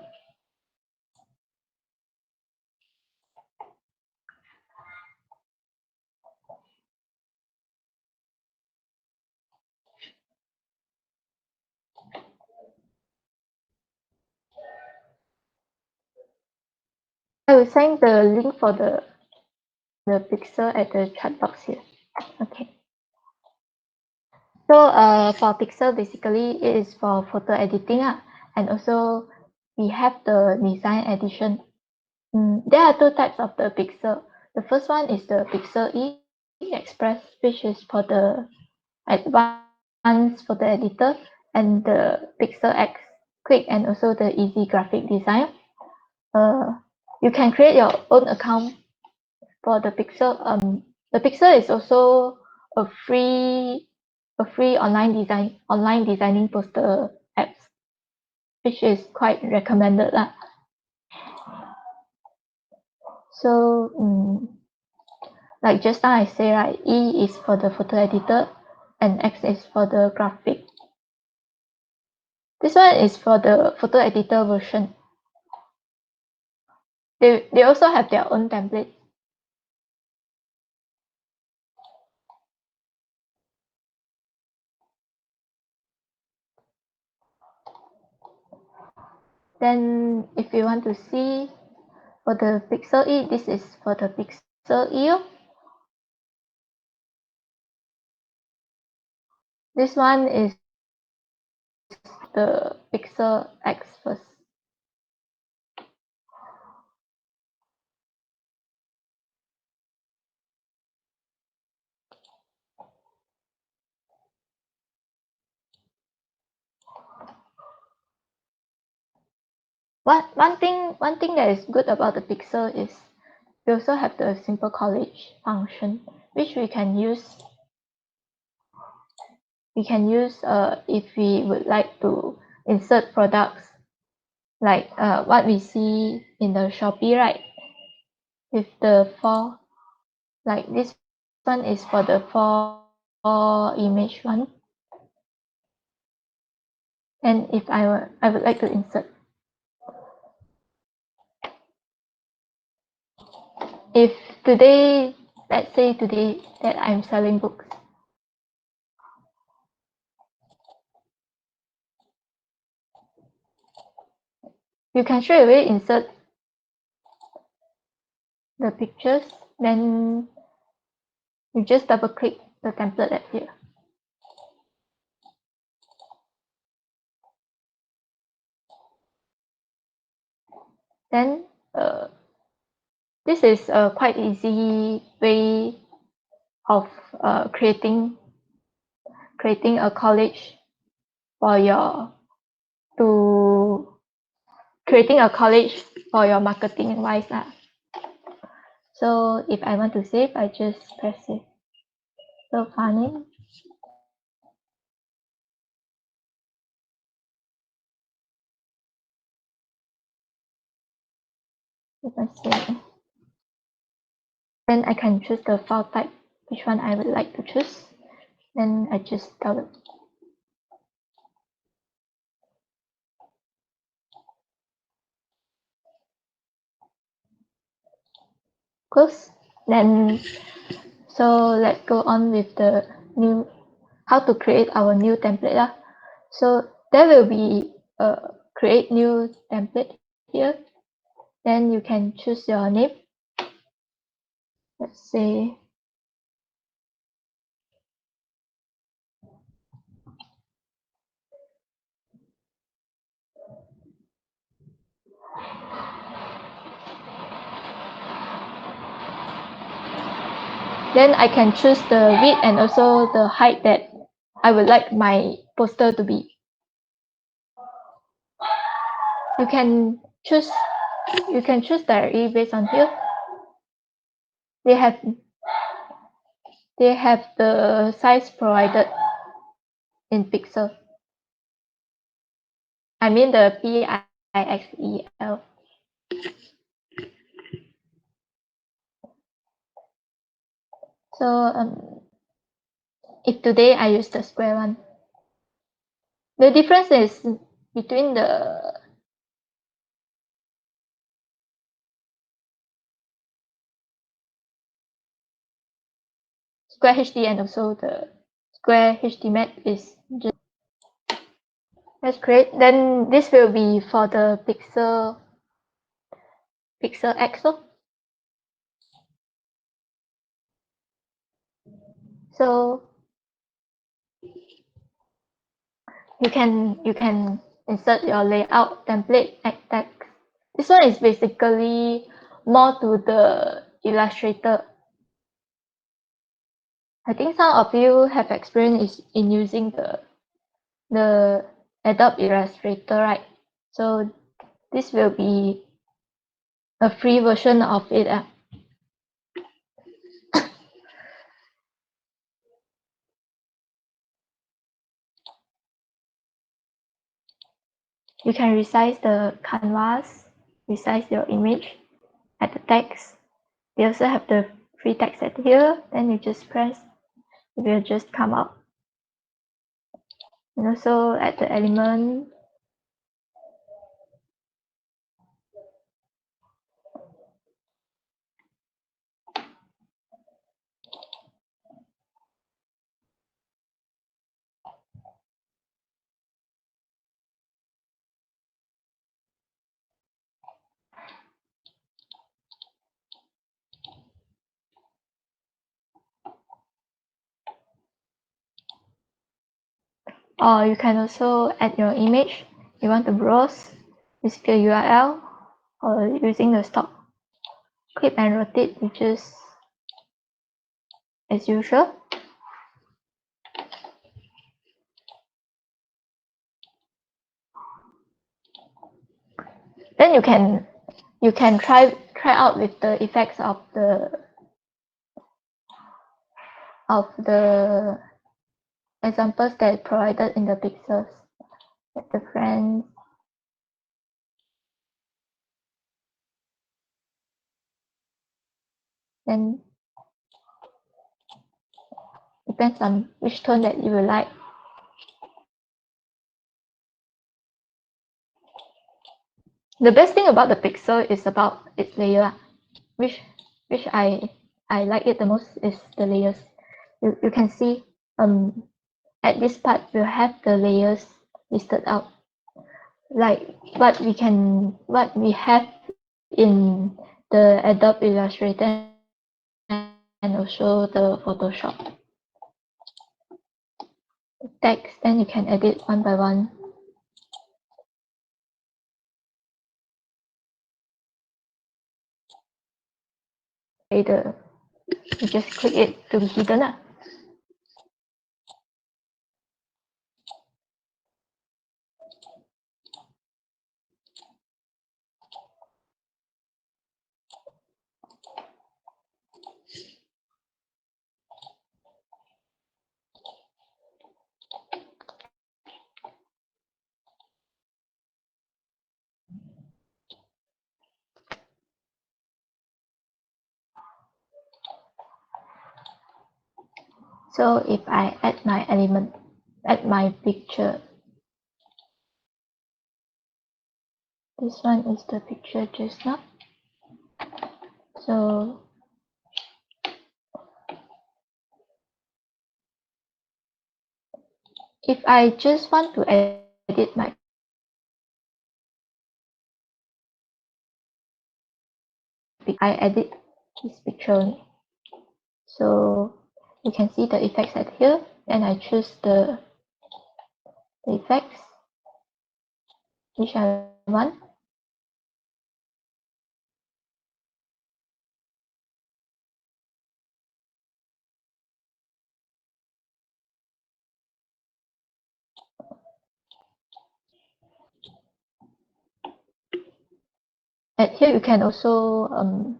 S3: I will send the link for the Pixel at the chat box here. Okay. So for Pixel, basically it is for photo editing, and also we have the design edition. There are 2 types of the Pixel. The first one is the Pixel E Express, which is for the advanced photo editor, and the Pixel X quick and also the easy graphic design. You can create your own account for the Pixel. The Pixel is also a free online designing poster apps, which is quite recommended lah. So like just now I say, right, E is for the photo editor and X is for the graphic. This one is for the photo editor version. They also have their own template. Then if you want to see for the Pixel E, this is for the Pixel E. This one is the Pixel X first. One thing that is good about the Pixel is we also have the simple collage function, which we can use. If we would like to insert products, like what we see in the Shopee, right? With the four, like this one is for the four image one. And if I would like to insert. If today, let's say today that I'm selling books, you can straight away insert the pictures, then you just double click the template at here. Then this is a quite easy way of creating a collage for your marketing wise lah. So if I want to save, I just press it. So funny. If I save, then I can choose the file type, which one I would like to choose. Then I just download. Close. Then so let's go on with the new, how to create our new template lah. So there will be create new template here. Then you can choose your name. Let's say then I can choose the width and also the height that I would like my poster to be. You can choose directly based on here. They have the size provided in pixel. I mean the pixel. So if today I use the square one, the difference is between the square HD and also the square HD map is just. Let's create. Then this will be for the Pixel X. So you can insert your layout template text. This one is basically more to the Illustrator. I think some of you have experience in using the Adobe Illustrator, right? So this will be a free version of it. You can resize the canvas, resize your image, add the text. We also have the free text at here. Then you just press, it will just come out. And also add the element. Or you can also add your image. You want to browse, visit the URL, or using the stock clip and rotate, which is as usual. Then you can try out with the effects of the examples that provided in the pixels, like the friends. Then depends on which tone that you will like. The best thing about the pixel is about its layer, which I like it the most is the layers. You can see at this part we'll have the layers listed out, like what we have in the Adobe Illustrator and also the Photoshop. The text, then you can edit one by one. You just click it to be hidden. So if I add my element, add my picture, this one is the picture just now. So if I just want to edit my I edit this picture only. So you can see the effects at here, and I choose the effects which I want. At here you can also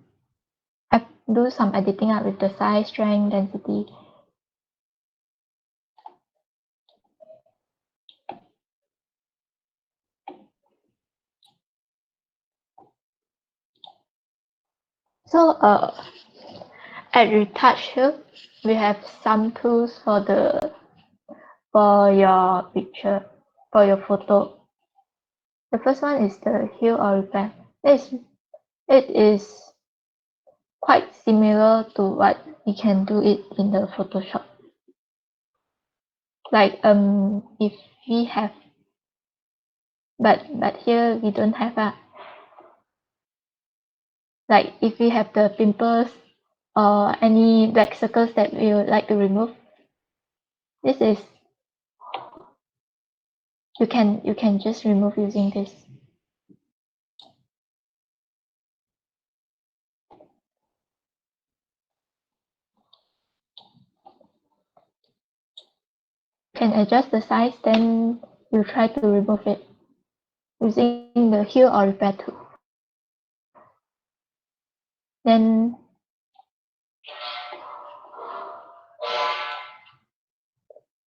S3: do some editing with the size, strength, density. So at retouch here, we have some tools for your picture, for your photo. The first one is the hue or repair. It is quite similar to what we can do it in the Photoshop. Like if we have, but here we don't have a. Like if we have the pimples or any black circles that we would like to remove, this is you can just remove using this. can adjust the size, then you try to remove it using the heal or repair tool. Then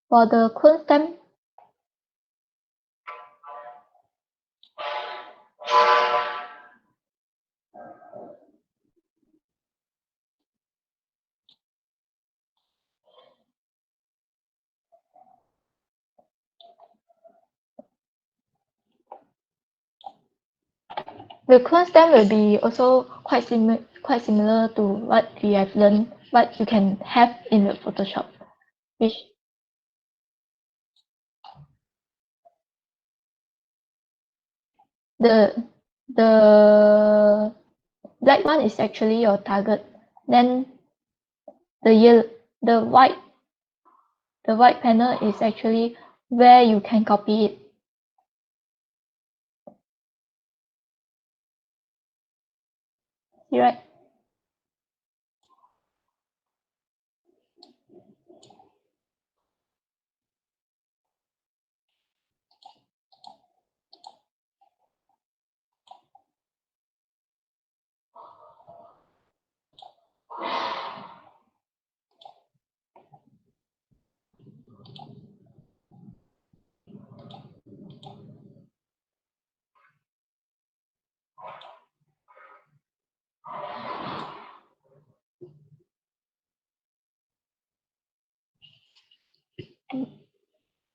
S3: for the clone stamp, the clone stamp will be also quite similar to what we have learned, what you can have in the Photoshop, which the black one is actually your target. Then the white panel is actually where you can copy it. See, right?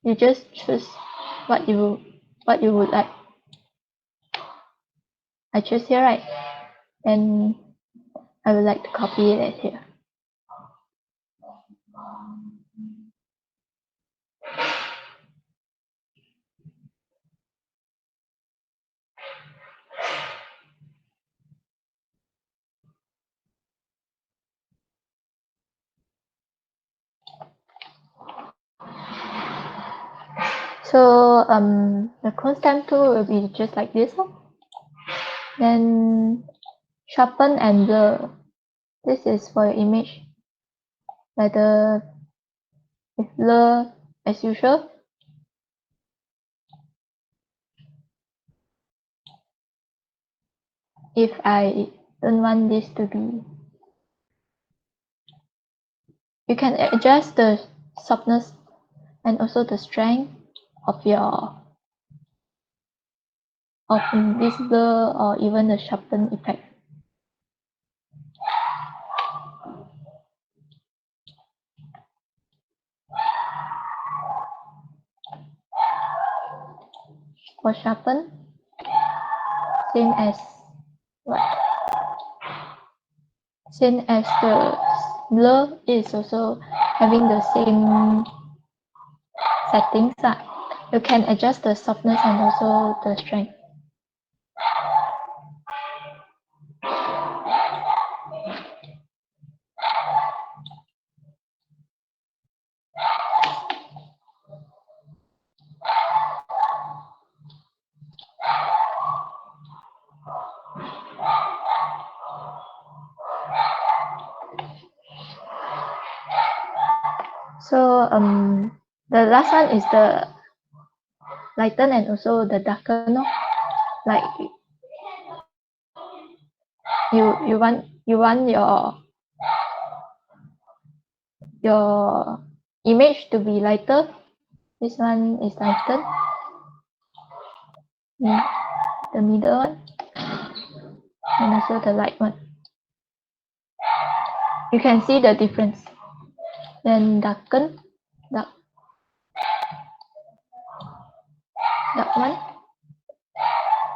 S3: You just choose what you would like. I choose here, right? And I would like to copy it here. So the clone stamp tool will be just like this. Then sharpen and blur. This is for your image. Whether with blur as usual. If I don't want this to be, you can adjust the softness and also the strength of this blur or even the sharpen effect. For sharpen, same as the blur is also having the same settings. You can adjust the softness and also the strength. So the last one is the lighten and also the darken. Like you want your image to be lighter. This one is lighten. The middle one and also the light one. You can see the difference. Then darken, dark one,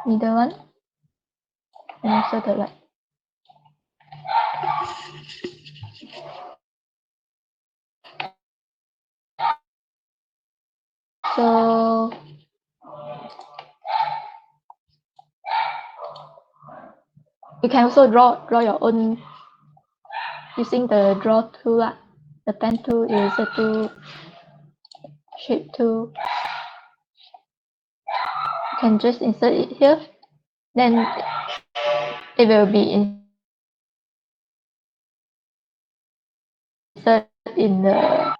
S3: middle one, and also the light. So you can also draw your own using the draw tool, the pen tool, eraser tool, shape tool. You can just insert it here, then it will be inserted in the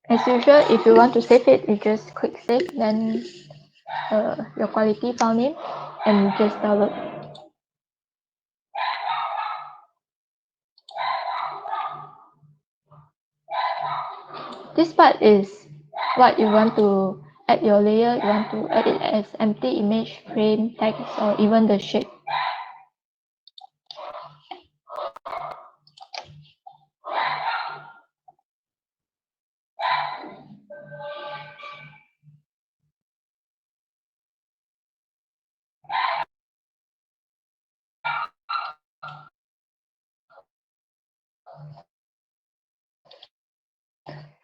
S3: As usual, if you want to save it, you just click save, then your quality file name, and you just download. This part is what you want to add your layer. You want to add it as empty image, frame, text, or even the shape.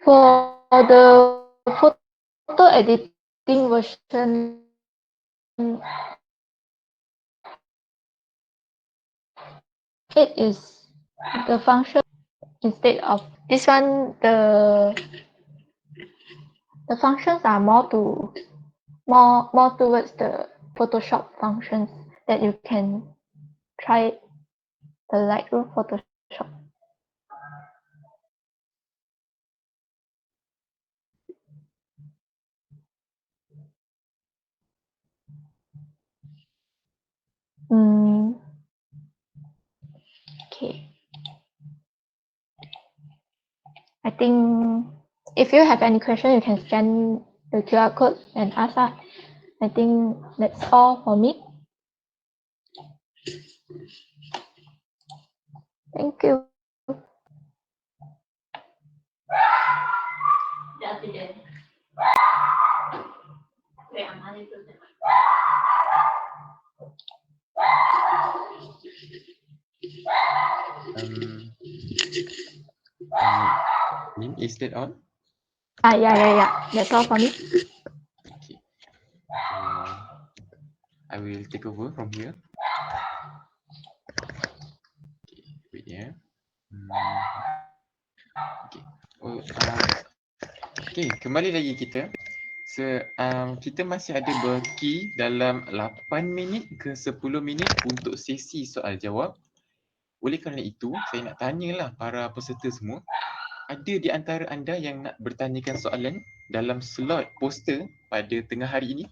S3: For the photo editing version, it is the function instead of this one. The functions are more towards the Photoshop functions that you can try the Lightroom Photoshop. Okay. I think if you have any question, you can scan the QR code and ask us. I think that's all for me. Thank you.
S1: Lim, is that all?
S3: Yeah. That's all for me.
S1: Okay. I will take over from here. Okay, wait ya. Okay. Okay, kembali lagi kita. Kita masih ada berki dalam 8 minit ke 10 minit untuk sesi soal jawab. Oleh kerana itu, saya nak tanyalah para peserta semua, ada di antara anda yang nak bertanyakan soalan dalam slot poster pada tengah hari ini?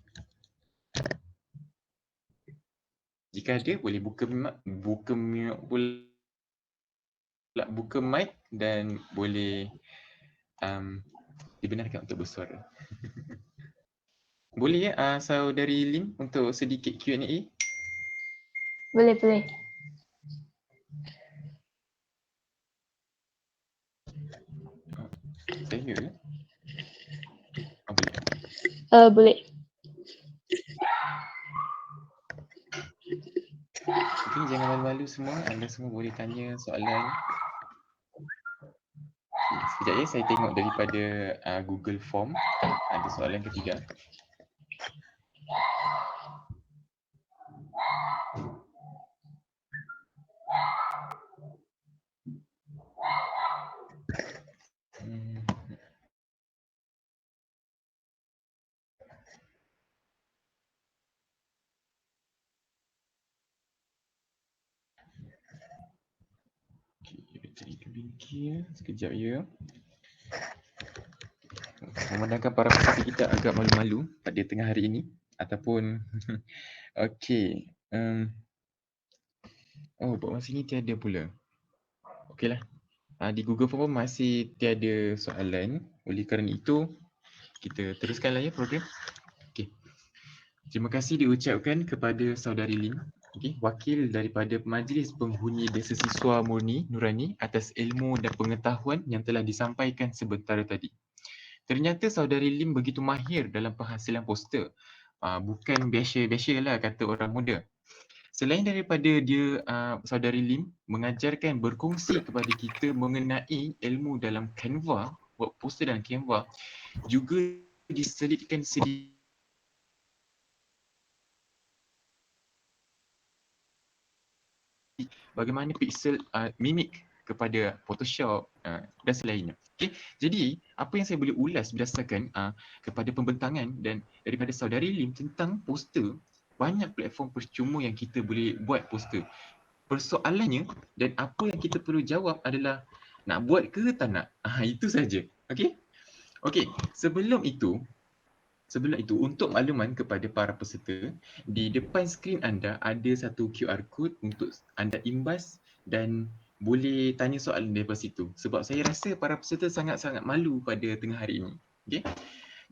S1: Jika ada, boleh buka mic dan boleh dibenarkan untuk bersuara. Boleh ya saudari Lim untuk sedikit Q&A?
S3: Boleh.
S1: Saya ke? Boleh.
S3: Boleh.
S1: Okay, jangan malu-malu semua. Anda semua boleh tanya soalan. Okay, sekejap ya, saya tengok daripada Google Form. Ada soalan ke tidak? Okay, sekejap ya. Memandangkan para peserta kita agak malu-malu pada tengah hari ini ataupun okey. Buat masa ini tiada pula. Okeylah. Di Google Form masih tiada soalan. Oleh kerana itu, kita teruskanlah ya program. Okey. Terima kasih diucapkan kepada saudari Lim, wakil daripada Majlis Penghuni Desa Siswa Murni Nurani atas ilmu dan pengetahuan yang telah disampaikan sebentar tadi. Ternyata saudari Lim begitu mahir dalam penghasilan poster. Bukan biasa-biasalah kata orang muda. Selain daripada dia, saudari Lim mengajarkan berkongsi kepada kita mengenai ilmu dalam Canva, buat poster dalam Canva, juga diselitkan sedikit bagaimana pixel mimik kepada Photoshop dan selainnya. Okay. Jadi, apa yang saya boleh ulas berdasarkan kepada pembentangan dan daripada saudari Lim tentang poster, banyak platform percuma yang kita boleh buat poster. Persoalannya dan apa yang kita perlu jawab adalah nak buat ke tak nak? Itu saja. Okey. Okey, sebelum itu untuk makluman kepada para peserta, di depan skrin anda ada satu QR code untuk anda imbas dan boleh tanya soalan daripada situ. Sebab saya rasa para peserta sangat-sangat malu pada tengah hari ini. Okey.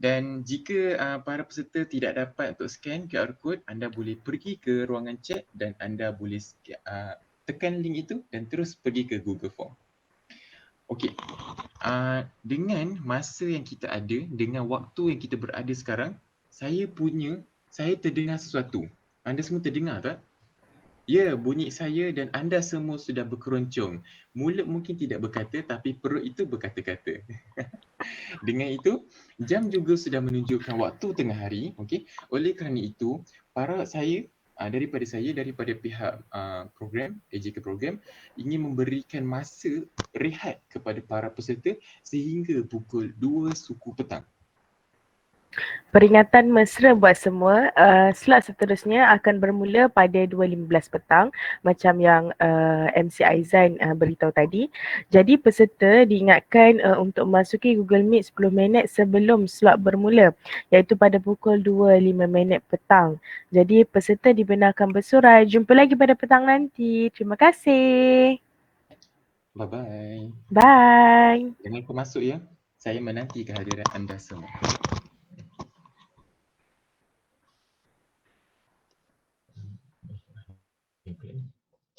S1: Dan jika para peserta tidak dapat untuk scan QR code, anda boleh pergi ke ruangan chat dan anda boleh tekan link itu dan terus pergi ke Google Form. Okey. Dengan masa yang kita ada, dengan waktu yang kita berada sekarang, saya terdengar sesuatu. Anda semua terdengar tak? Ya, bunyi saya dan anda semua sudah berkeroncong. Mulut mungkin tidak berkata tapi perut itu berkata-kata. Dengan itu, jam juga sudah menunjukkan waktu tengah hari. Okey. Oleh kerana itu, daripada pihak program, AJK program, ingin memberikan masa rehat kepada para peserta sehingga pukul 2 suku petang.
S2: Peringatan mesra buat semua, slot seterusnya akan bermula pada 2.15 petang macam yang MC Aizan beritahu tadi. Jadi peserta diingatkan untuk memasuki Google Meet 10 minit sebelum slot bermula, iaitu pada pukul 2.05 petang. Jadi peserta dibenarkan bersurai. Jumpa lagi pada petang nanti. Terima kasih.
S1: Bye-bye.
S2: Bye.
S1: Jangan lupa masuk ya. Saya menanti kehadiran anda semua.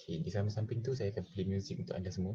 S1: Okay, di samping tu saya akan play music untuk anda semua.